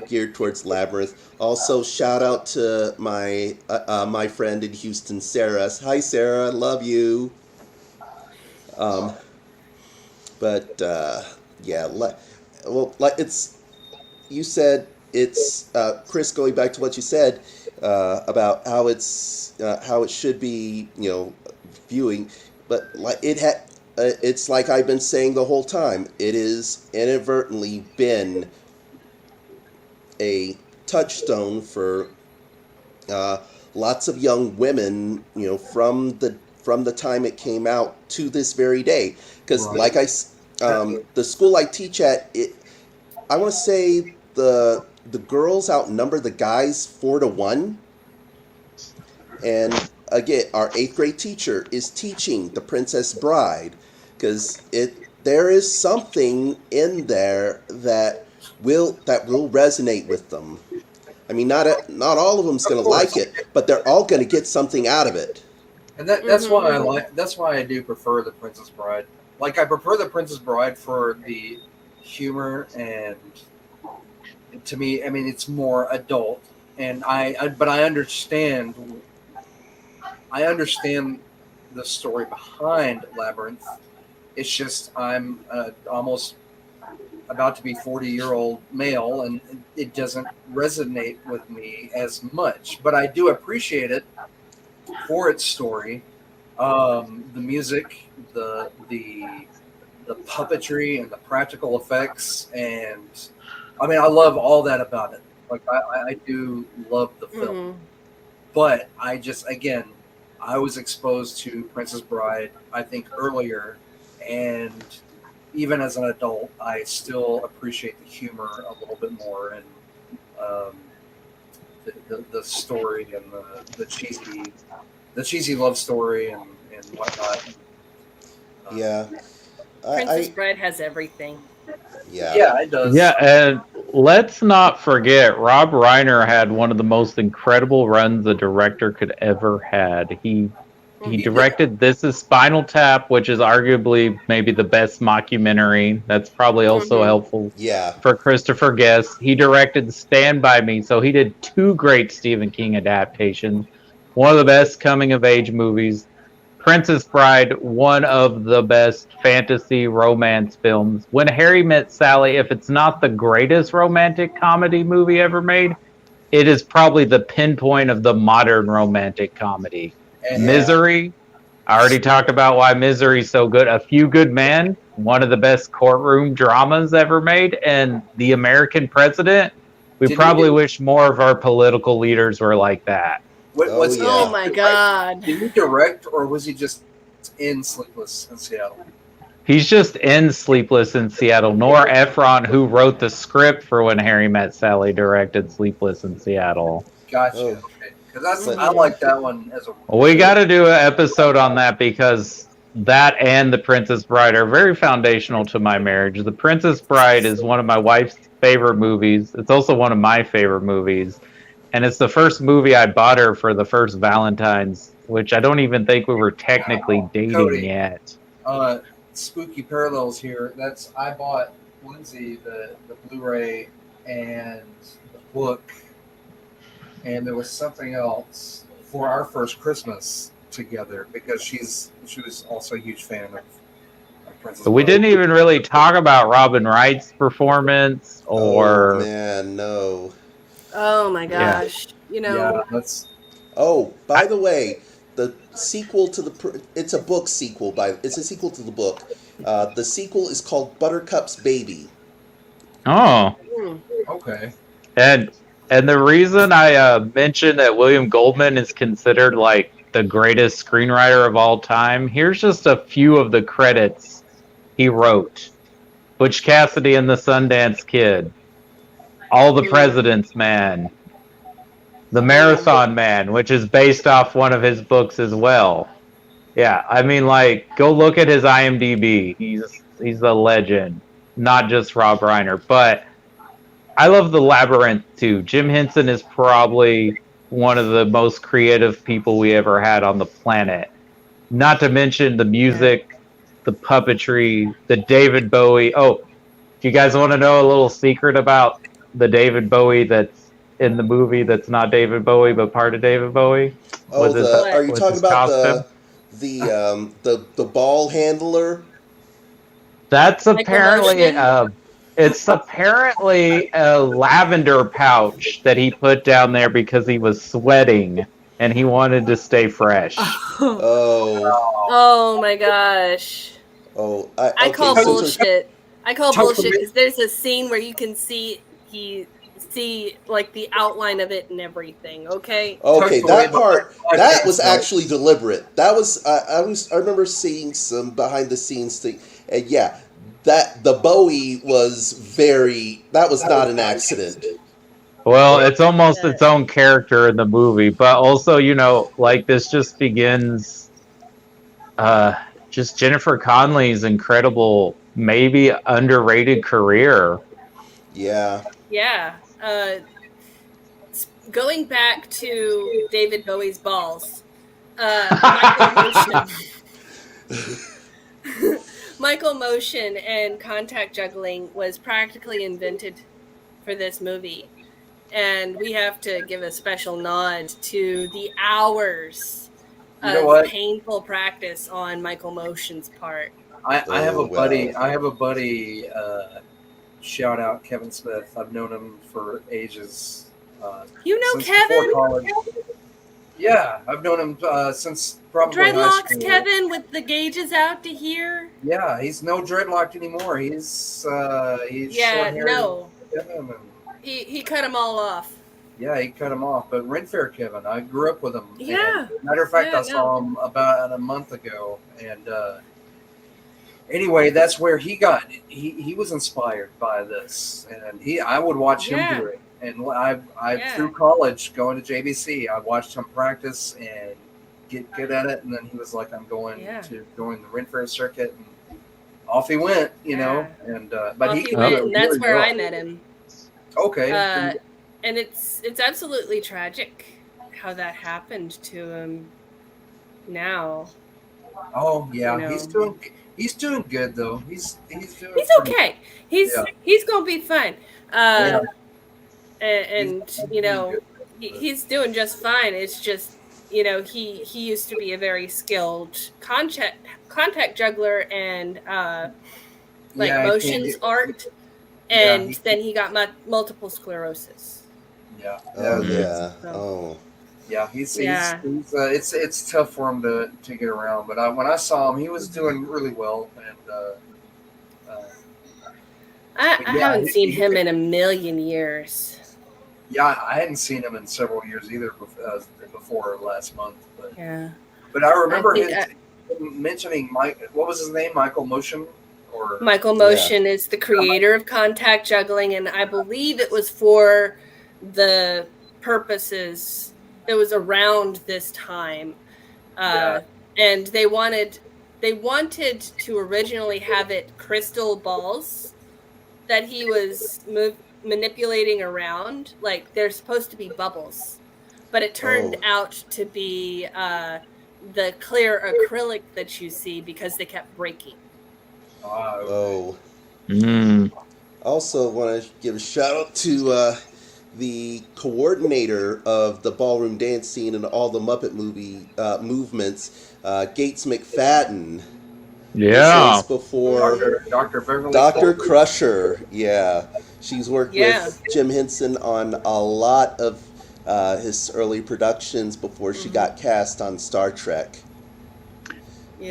Speaker 1: geared towards Labyrinth. Also, shout out to my my friend in Houston, Sarah. Hi, Sarah, love you. But yeah, like you said, it's Chris. Going back to what you said about how it should be, viewing, but like it's like I've been saying the whole time. It has inadvertently been a touchstone for lots of young women, from the time it came out to this very day. Because,
Speaker 2: Right.
Speaker 1: the school I teach at, I want to say the girls outnumber the guys 4-1, and again, our 8th grade teacher is teaching The Princess Bride because there is something in there that will resonate with them. I mean, not all of them's going to like it, but they're all going to get something out of it.
Speaker 2: And that's why that's why I do prefer The Princess Bride. Like, I prefer The Princess Bride for the humor, and to me, I mean, it's more adult, and but I understand the story behind Labyrinth. It's just I'm almost about to be 40-year-old male, and it doesn't resonate with me as much. But I do appreciate it for its story, the music, the puppetry, and the practical effects, and I mean, I love all that about it. Like, I do love the film, but I was exposed to Princess Bride, I think, earlier, and even as an adult, I still appreciate the humor a little bit more, and the story and the cheesy love story and whatnot.
Speaker 1: Yeah.
Speaker 3: Princess Bride has everything.
Speaker 2: Yeah, it does.
Speaker 6: Yeah, and let's not forget, Rob Reiner had one of the most incredible runs a director could ever had. He He directed This Is Spinal Tap, which is arguably maybe the best mockumentary. That's probably also helpful for Christopher Guest. He directed Stand By Me, so he did 2 great Stephen King adaptations. One of the best coming-of-age movies. Princess Bride, one of the best fantasy romance films. When Harry Met Sally, if it's not the greatest romantic comedy movie ever made, it is probably the pinpoint of the modern romantic comedy. Misery, I already talked about why Misery is so good. A Few Good Men, one of the best courtroom dramas ever made. And The American President, we probably wish more of our political leaders were like that.
Speaker 3: Oh my God.
Speaker 2: Did he direct, or was he just in Sleepless in Seattle?
Speaker 6: He's just in Sleepless in Seattle. Nora Ephron, who wrote the script for When Harry Met Sally, directed Sleepless in Seattle.
Speaker 2: Gotcha. Okay. Because I like that one as a...
Speaker 6: We got to do an episode on that because that and The Princess Bride are very foundational to my marriage. The Princess Bride is one of my wife's favorite movies. It's also one of my favorite movies. And it's the first movie I bought her for the first Valentine's, which I don't even think we were technically dating
Speaker 2: Cody,
Speaker 6: yet.
Speaker 2: Spooky parallels here. I bought Lindsay the Blu-ray and the book, and there was something else for our first Christmas together because she was also a huge fan of Princess
Speaker 6: But we
Speaker 2: Bride.
Speaker 6: didn't even really talk about Robin Wright's performance or...
Speaker 1: Oh, man, no.
Speaker 3: Oh my gosh. You know.
Speaker 1: Oh, by the way, the sequel to it's a book sequel it's a sequel to the book. The sequel is called Buttercup's Baby.
Speaker 6: Oh.
Speaker 2: Okay.
Speaker 6: And the reason I mentioned that William Goldman is considered like the greatest screenwriter of all time, here's just a few of the credits he wrote. Butch Cassidy and the Sundance Kid, All the President's Man, The Marathon Man, which is based off one of his books as well. Yeah, I mean, like, go look at his IMDb. He's a legend, not just Rob Reiner. But I love The Labyrinth, too. Jim Henson is probably one of the most creative people we ever had on the planet. Not to mention the music, the puppetry, the David Bowie. Oh, if you guys want to know a little secret about the David Bowie that's in the movie that's not David Bowie but part of David Bowie?
Speaker 1: Oh, are you talking about the ball handler?
Speaker 6: That's apparently it's apparently a lavender pouch that he put down there because he was sweating and he wanted to stay fresh.
Speaker 3: Oh my gosh.
Speaker 1: Oh,
Speaker 3: I call bullshit. I call bullshit because there's a scene where you can see like the outline of it and everything. Okay.
Speaker 1: Okay, that part that was actually deliberate. That was I remember seeing some behind the scenes thing, and yeah, that the Bowie that was not an accident.
Speaker 6: Well, it's almost its own character in the movie, but also, you know, like this just begins just Jennifer Connelly's incredible, maybe underrated career.
Speaker 1: Yeah.
Speaker 3: Yeah. Going back to David Bowie's balls, Michael Motion and contact juggling was practically invented for this movie. And we have to give a special nod to the hours of painful practice on Michael Motion's part.
Speaker 2: I have a buddy, shout out Kevin Smith. I've known him for ages.
Speaker 3: You know Kevin?
Speaker 2: Yeah, I've known him since probably high
Speaker 3: Dreadlocks
Speaker 2: school.
Speaker 3: Kevin with the gauges out to here.
Speaker 2: Yeah, he's no dreadlocked anymore. He's short-haired.
Speaker 3: No. He cut them all off.
Speaker 2: Yeah, he cut him off. But Ren Fair Kevin, I grew up with him.
Speaker 3: Yeah.
Speaker 2: Matter of fact, I saw him about a month ago, and anyway, that's where he got. He was inspired by this, and I would watch him do it. And through college, going to JBC, I watched him practice and get good at it. And then he was like, "I'm going to join the Ren Fair circuit," and off he went. You know, and but he went,
Speaker 3: and that's where I met him.
Speaker 2: Okay,
Speaker 3: and it's absolutely tragic how that happened to him. now.
Speaker 2: Oh yeah,
Speaker 3: You know.
Speaker 2: he's doing good though. He's doing
Speaker 3: He's okay. He's gonna be fine.
Speaker 2: Yeah.
Speaker 3: And
Speaker 2: He's
Speaker 3: you
Speaker 2: doing
Speaker 3: know,
Speaker 2: good.
Speaker 3: he's doing just fine. It's just, you know, he used to be a very skilled contact juggler and like
Speaker 2: Yeah, I can't
Speaker 3: motions
Speaker 2: do-
Speaker 3: art,
Speaker 2: Yeah,
Speaker 3: and then he got multiple sclerosis.
Speaker 2: Yeah.
Speaker 1: Oh
Speaker 2: Yeah.
Speaker 1: yeah.
Speaker 3: So,
Speaker 1: Oh.
Speaker 2: Yeah, he's it's tough for him to get around. But when I saw him, he was doing really well, and
Speaker 3: I
Speaker 2: yeah,
Speaker 3: haven't seen him in a million years.
Speaker 2: yeah, I hadn't seen him in several years either before last month.
Speaker 3: Yeah.
Speaker 2: But I remember
Speaker 3: I think
Speaker 2: him mentioning Mike. What was his name? Michael Motion or
Speaker 3: Michael Motion is the creator of contact juggling, and I believe it was for the purposes. It was around this time, and they wanted to originally have it crystal balls that he was manipulating around. Like they're supposed to be bubbles, but it turned out to be the clear acrylic that you see because they kept breaking.
Speaker 1: Oh.
Speaker 6: Mm.
Speaker 1: Also, want to give a shout out to the coordinator of the ballroom dance scene and all the Muppet movie movements, Gates McFadden.
Speaker 6: Yeah.
Speaker 1: This is before
Speaker 2: Dr. Beverly
Speaker 1: Dr.
Speaker 2: Cole.
Speaker 1: Crusher. Yeah, she's worked with Jim Henson on a lot of his early productions before she got cast on Star Trek.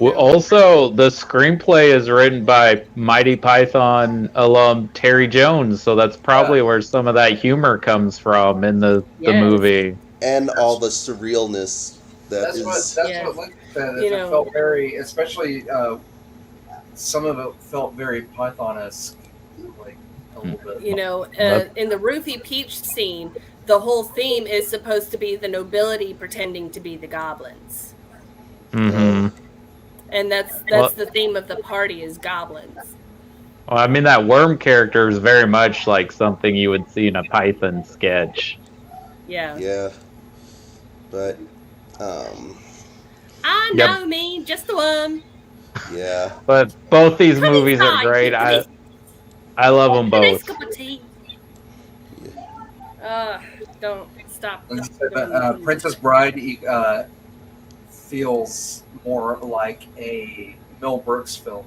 Speaker 6: Well, also, the screenplay is written by Mighty Python alum Terry Jones, so that's probably where some of that humor comes from in the movie.
Speaker 1: And all the surrealness
Speaker 2: That's what Link said.
Speaker 3: You
Speaker 2: It
Speaker 3: know.
Speaker 2: felt very, especially some of it felt very Python-esque, like a little bit.
Speaker 3: You know, in the Ruthie Peach scene, the whole theme is supposed to be the nobility pretending to be the goblins.
Speaker 6: Mm-hmm.
Speaker 3: And that's the theme of the party is goblins.
Speaker 6: Well, I mean, that worm character is very much like something you would see in a Python sketch.
Speaker 3: Yeah.
Speaker 1: Yeah. But,
Speaker 3: I know me, just the one.
Speaker 1: Yeah.
Speaker 6: But both these movies are great. I love them
Speaker 3: Nice
Speaker 6: both.
Speaker 3: cup of tea. Don't stop.
Speaker 2: Princess Bride feels more like a Mel Brooks film,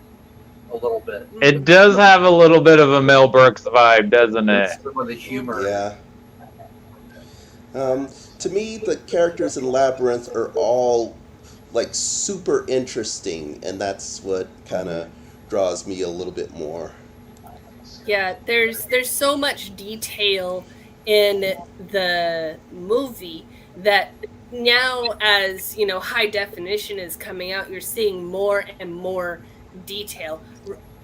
Speaker 2: a little bit.
Speaker 6: It does have a little bit of a Mel Brooks vibe, doesn't it?
Speaker 2: Some of the humor.
Speaker 1: Yeah. To me, the characters in Labyrinth are all like super interesting, and that's what kind of draws me a little bit more.
Speaker 3: Yeah, there's so much detail in the movie that now, as you know, high definition is coming out, you're seeing more and more detail.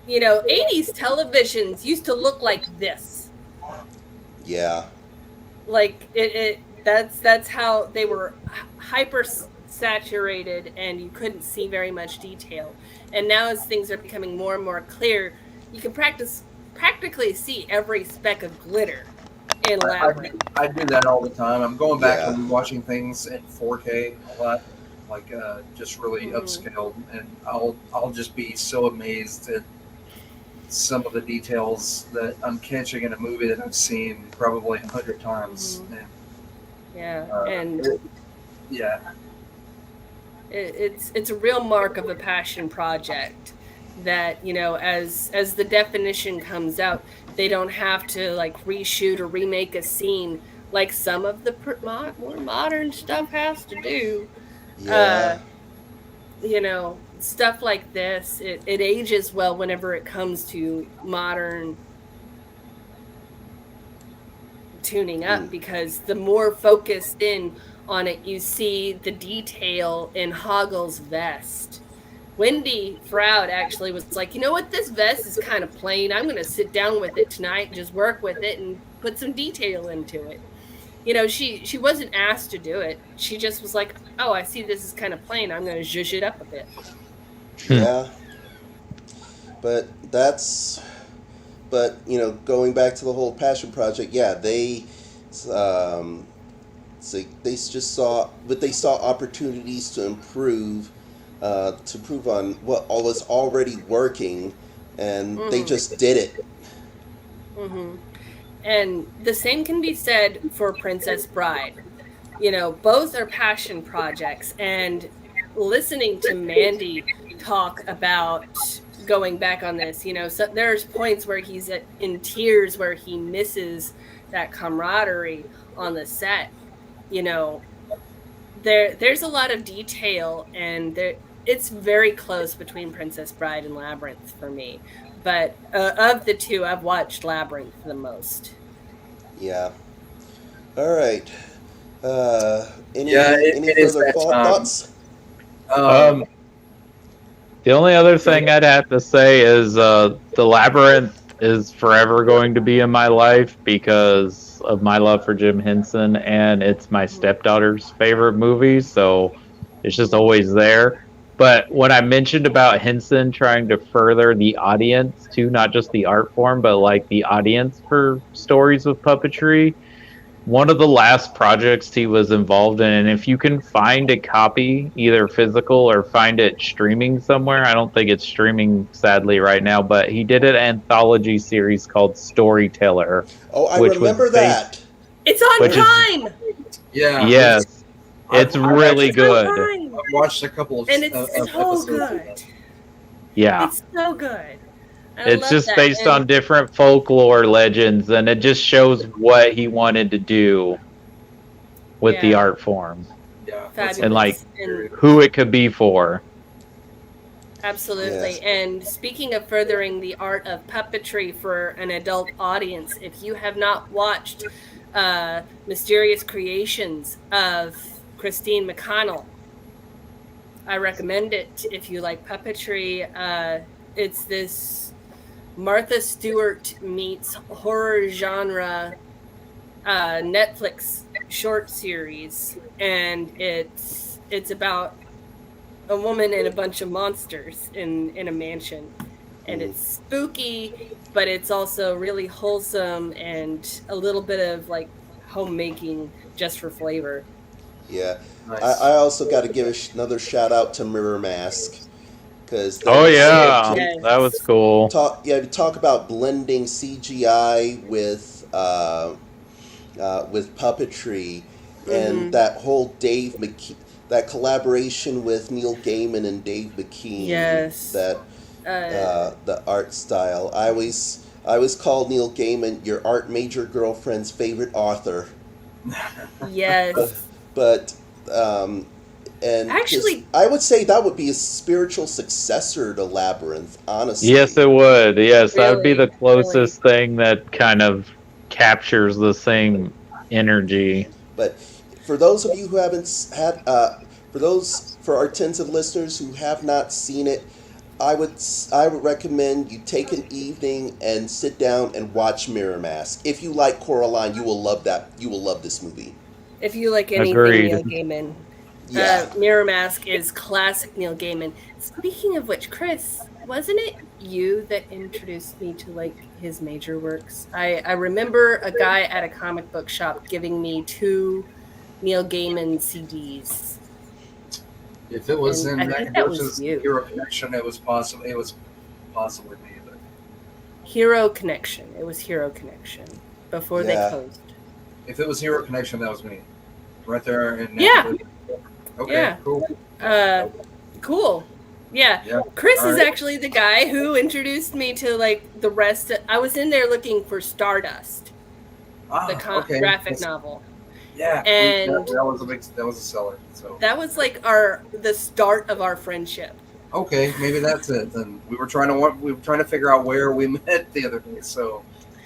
Speaker 3: You know, 80s televisions used to look like this.
Speaker 1: Yeah.
Speaker 3: Like that's how they were hyper saturated, and you couldn't see very much detail. And now, as things are becoming more and more clear, you can practically see every speck of glitter in Labyrinth.
Speaker 2: I do that all the time. I'm going back and watching things in 4K a lot, like just really upscaled, and I'll just be so amazed at some of the details that I'm catching in a movie that I've seen probably 100 times. And, it's a real mark of a passion project that, you know, as the definition comes out, they don't have to like reshoot or remake a scene like some of the more modern stuff has to do.
Speaker 1: Yeah.
Speaker 3: You know, stuff like this, it ages well whenever it comes to modern tuning up, because the more focused in on it you see the detail in Hoggle's vest. Wendy Froud actually was like, you know what, this vest is kind of plain. I'm going to sit down with it tonight and just work with it and put some detail into it. You know, she wasn't asked to do it. She just was like, oh, I see this is kind of plain. I'm going to zhuzh it up a bit.
Speaker 1: Yeah. But you know, going back to the whole passion project, yeah, they So they just saw, but they saw opportunities to improve on what all was already working, and they just did it.
Speaker 3: Mm-hmm. And the same can be said for Princess Bride. You know, both are passion projects, and listening to Mandy talk about going back on this, you know, so there's points where he's in tears, where he misses that camaraderie on the set. You know, there's a lot of detail, and it's very close between Princess Bride and Labyrinth for me. But of the two, I've watched Labyrinth the most.
Speaker 1: Yeah. All right. Any
Speaker 2: it
Speaker 1: further thoughts?
Speaker 6: The only other thing I'd have to say is the Labyrinth is forever going to be in my life because of my love for Jim Henson, and it's my stepdaughter's favorite movie, so it's just always there. But when I mentioned about Henson trying to further the audience too, not just the art form, but like the audience for stories with puppetry, one of the last projects he was involved in, and if you can find a copy, either physical or find it streaming somewhere, I don't think it's streaming sadly right now, but he did an anthology series called Storyteller.
Speaker 1: Oh, I remember that.
Speaker 3: It's on Prime!
Speaker 2: Yeah.
Speaker 6: Yes. It's really good.
Speaker 2: I've watched a couple of
Speaker 3: and it's so
Speaker 2: episodes.
Speaker 3: good.
Speaker 6: Yeah.
Speaker 3: It's so good.
Speaker 6: It's just based on different folklore legends, and it just shows what he wanted to do with the art form.
Speaker 2: Yeah.
Speaker 3: Fabulous.
Speaker 6: And like who it could be for.
Speaker 3: Absolutely.
Speaker 1: Yes.
Speaker 3: And speaking of furthering the art of puppetry for an adult audience, if you have not watched Mysterious Creations of Christine McConnell, I recommend it if you like puppetry. It's this Martha Stewart meets horror genre Netflix short series, and it's about a woman and a bunch of monsters in a mansion, and it's spooky, but it's also really wholesome and a little bit of like homemaking just for flavor.
Speaker 1: Yeah.
Speaker 2: Nice.
Speaker 1: I also got to give another shout out to Mirror Mask.
Speaker 6: That was cool.
Speaker 1: Talk about blending CGI with puppetry, and that whole Dave McKean, that collaboration with Neil Gaiman and Dave McKean.
Speaker 3: Yes.
Speaker 1: That the art style. I always call Neil Gaiman your art major girlfriend's favorite author.
Speaker 3: Yes.
Speaker 1: But and
Speaker 3: actually,
Speaker 1: I would say that would be a spiritual successor to Labyrinth, honestly.
Speaker 6: Yes, it would. Yes,
Speaker 3: really,
Speaker 6: that would be the closest thing that kind of captures the same energy.
Speaker 1: But for those of you who haven't had, for our tens of listeners who have not seen it, I would recommend you take an evening and sit down and watch Mirror Mask. If you like Coraline, you will love that. You will love this movie.
Speaker 3: If you like anything
Speaker 6: Agreed.
Speaker 3: Neil Gaiman.
Speaker 1: Yeah.
Speaker 3: Mirror Mask is classic Neil Gaiman. Speaking of which, Chris, wasn't it you that introduced me to like his major works? I remember a guy at a comic book shop giving me 2 Neil Gaiman CDs.
Speaker 2: If it was
Speaker 3: And
Speaker 2: in
Speaker 3: I think that was you.
Speaker 2: Hero Connection, it was possibly me. But
Speaker 3: Hero Connection. It was Hero Connection before they closed.
Speaker 2: if it was Hero Connection, that was me, right there.
Speaker 3: Yeah.
Speaker 2: Okay.
Speaker 3: Yeah.
Speaker 2: Cool.
Speaker 3: Cool. Yeah. Chris is actually the guy who introduced me to like the rest of, I was in there looking for Stardust, the graphic novel.
Speaker 2: Yeah.
Speaker 3: And
Speaker 2: that was a seller. So
Speaker 3: that was like the start of our friendship.
Speaker 2: Okay, maybe that's it. Then we were trying to figure out where we met the other day. So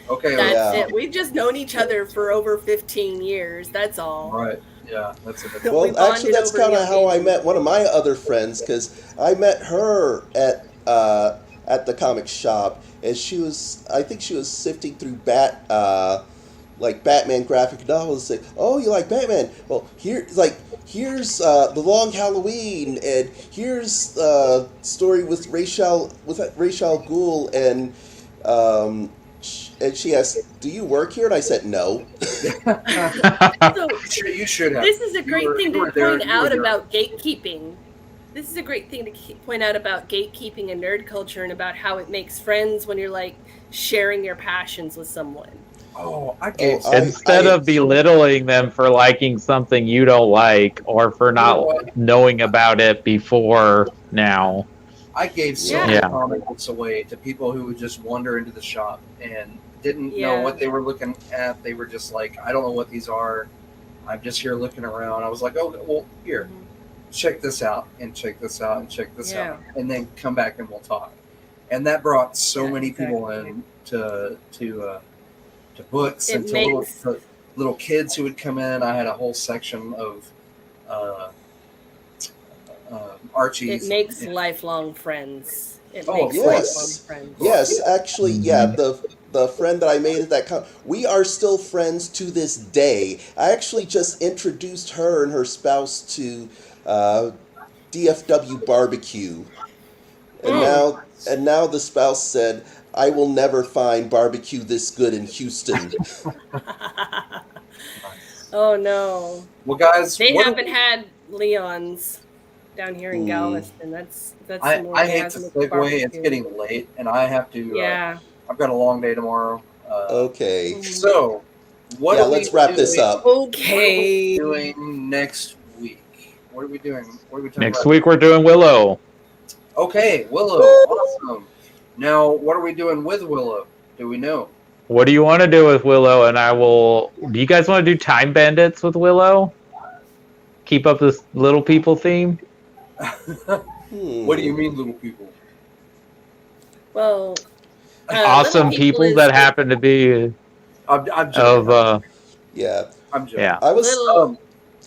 Speaker 2: okay.
Speaker 3: That's it. We've just known each other for over 15 years. That's all.
Speaker 2: Right. Yeah, that's it.
Speaker 1: Well, actually, that's kind of how I met one of my other friends, because I met her at the comic shop, and I think she was sifting through Batman graphic novels. Like, oh, you like Batman? Well, here's The Long Halloween, and here's the story with Ra's al Ghul, and and she asked, "Do you work here?" And I said, "No."
Speaker 3: So,
Speaker 2: You should have.
Speaker 3: this is a great thing to point out
Speaker 2: there.
Speaker 3: about gatekeeping. This is a great thing to point out about gatekeeping and nerd culture and about how it makes friends when you're like sharing your passions with someone.
Speaker 2: Oh, I gave.
Speaker 6: Instead of belittling them for liking something you don't like or for not knowing about it before now.
Speaker 2: I gave so many comic books away to people who would just wander into the shop and didn't know what they were looking at. They were just like, I don't know what these are. I'm just here looking around. I was like, oh, well, here, check this out and check this out and check this out. And then come back and we'll talk. And that brought so many people in to books and to little kids who would come in. I had a whole section of Archie's.
Speaker 3: It makes lifelong friends.
Speaker 1: Yes, actually, the friend that I made at that we are still friends to this day. I actually just introduced her and her spouse to DFW barbecue, and now the spouse said, "I will never find barbecue this good in Houston."
Speaker 3: Oh no!
Speaker 2: Well, guys,
Speaker 3: they haven't had Leon's down here in Galveston. That's.
Speaker 2: I hate to segue. It's getting late, and I have to. I've got a long day tomorrow.
Speaker 1: Okay.
Speaker 2: So,
Speaker 1: let's wrap this up.
Speaker 3: Okay.
Speaker 2: What are we doing next week? What are we doing? What are we talking
Speaker 6: Next
Speaker 2: about?
Speaker 6: week we're doing Willow.
Speaker 2: Okay, Willow. Awesome. Now, what are we doing with Willow? Do we know?
Speaker 6: What do you want to do with Willow? And I will. Do you guys want to do Time Bandits with Willow? Keep up this little people theme.
Speaker 2: What do you mean, little people?
Speaker 3: Well,
Speaker 6: awesome people that happen to be
Speaker 2: I'm joking.
Speaker 6: of
Speaker 2: I'm joking.
Speaker 6: Yeah.
Speaker 1: I was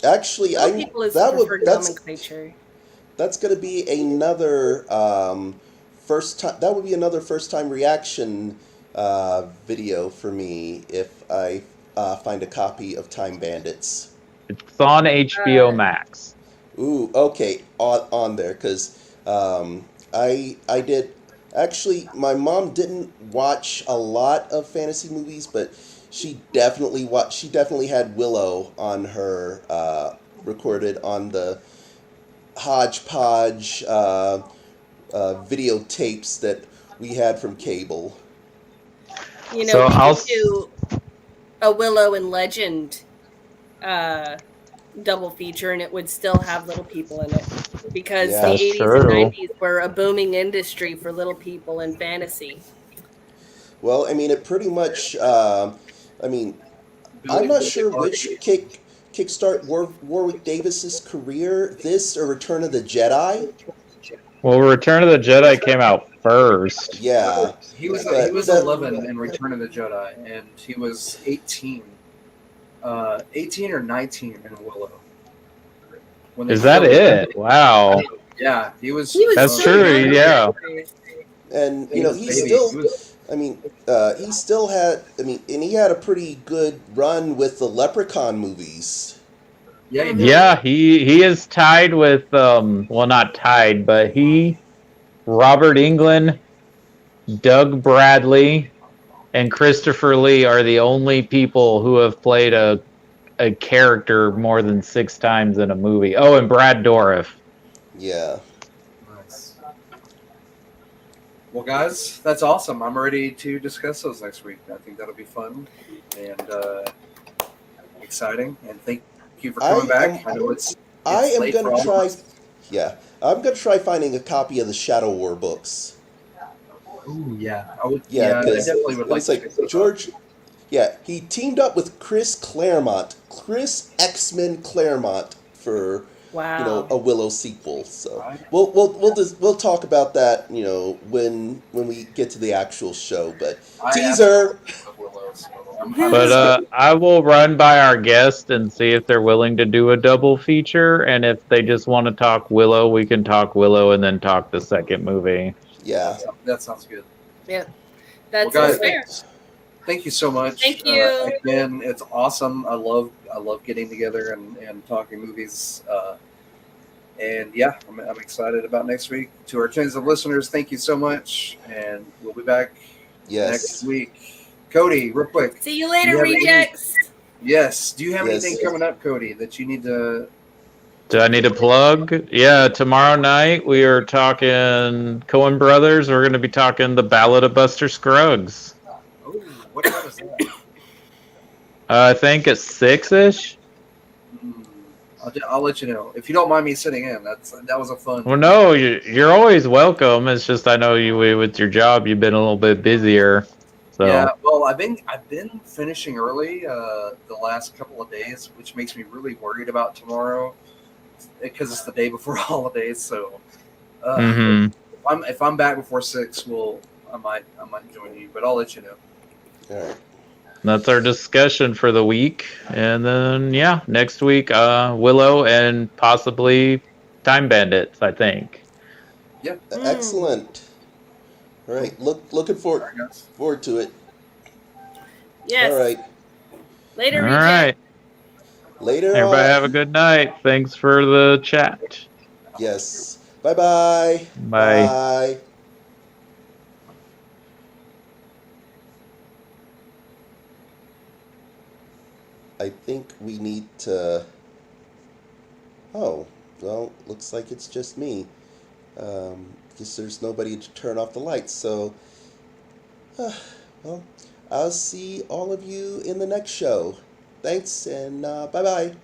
Speaker 1: actually that's going to be another first time. That would be another first time reaction video for me if I find a copy of Time Bandits.
Speaker 6: It's on HBO Max.
Speaker 1: Ooh, okay, on there, because I did. Actually, my mom didn't watch a lot of fantasy movies, but she definitely had Willow on her recorded on the hodgepodge videotapes that we had from cable.
Speaker 3: You know, we could do a Willow and Legend double feature, and it would still have little people in it, because the 80s and 90s were a booming industry for little people in fantasy.
Speaker 1: Well, I mean, it pretty much. I'm not sure which kickstart Warwick Davis's career, this or Return of the Jedi.
Speaker 6: Well, Return of the Jedi came out first.
Speaker 1: Yeah,
Speaker 2: he was 11 in Return of the Jedi, and he was 18 or 19 in Willow.
Speaker 6: Is that it? Wow.
Speaker 2: Yeah, he was.
Speaker 6: That's so true. Young. Yeah.
Speaker 1: And you know, he still had. And he had a pretty good run with the Leprechaun movies.
Speaker 2: Yeah,
Speaker 6: he is tied with well, not tied, but Robert Englund, Doug Bradley, and Christopher Lee are the only people who have played a character more than 6 times in a movie. Oh, and Brad Dourif.
Speaker 1: Yeah.
Speaker 2: Nice. Well, guys, that's awesome. I'm ready to discuss those next week. I think that'll be fun and exciting. And thank you for coming back. I know it's
Speaker 1: I'm gonna try. Yeah, I'm gonna try finding a copy of the Shadow War books.
Speaker 2: Ooh, yeah, I would.
Speaker 1: Yeah,
Speaker 2: I definitely would like to.
Speaker 1: George. Yeah, he teamed up with Chris X-Men Claremont for a Willow sequel. So we'll talk about that, when we get to the actual show. But teaser.
Speaker 6: But I will run by our guest and see if they're willing to do a double feature, and if they just want to talk Willow, we can talk Willow and then talk the second movie.
Speaker 1: Yeah,
Speaker 2: that sounds good.
Speaker 3: Yeah, that's fair.
Speaker 2: Thank you so much.
Speaker 3: Thank you.
Speaker 2: Again, it's awesome. I love getting together and talking movies. And yeah, I'm excited about next week. To our tens of listeners, thank you so much, and we'll be back next week. Cody, real quick.
Speaker 3: See you
Speaker 2: Do
Speaker 3: later,
Speaker 2: you have any-
Speaker 3: rejects.
Speaker 2: Yes. Do you have
Speaker 1: Yes.
Speaker 2: anything coming up, Cody, that you need to?
Speaker 6: Do I need a plug? Yeah, tomorrow night we are talking Coen Brothers. We're going to be talking The Ballad of Buster Scruggs.
Speaker 2: Oh, what time is that?
Speaker 6: I think it's 6-ish.
Speaker 2: I'll let you know if you don't mind me sitting in. That was a fun.
Speaker 6: Well, no, you're always welcome. It's just I know you with your job, you've been a little bit busier. So.
Speaker 2: Yeah, well, I've been finishing early the last couple of days, which makes me really worried about tomorrow because it's the day before holidays. So, if I'm back before 6, I might join you, but I'll let you know.
Speaker 1: All right.
Speaker 6: That's our discussion for the week. And then, yeah, next week, Willow and possibly Time Bandits, I think.
Speaker 2: Yeah.
Speaker 1: Excellent. All right. Looking forward to it.
Speaker 3: Yes.
Speaker 1: All right.
Speaker 3: Later,
Speaker 6: All
Speaker 3: reject.
Speaker 6: right.
Speaker 1: Later
Speaker 6: Everybody
Speaker 1: on.
Speaker 6: have a good night. Thanks for the chat.
Speaker 1: Yes. Bye-bye.
Speaker 6: Bye.
Speaker 1: Bye. I think we need to... Oh, well, looks like it's just me. Guess there's nobody to turn off the lights, so... well, I'll see all of you in the next show. Thanks, and bye-bye.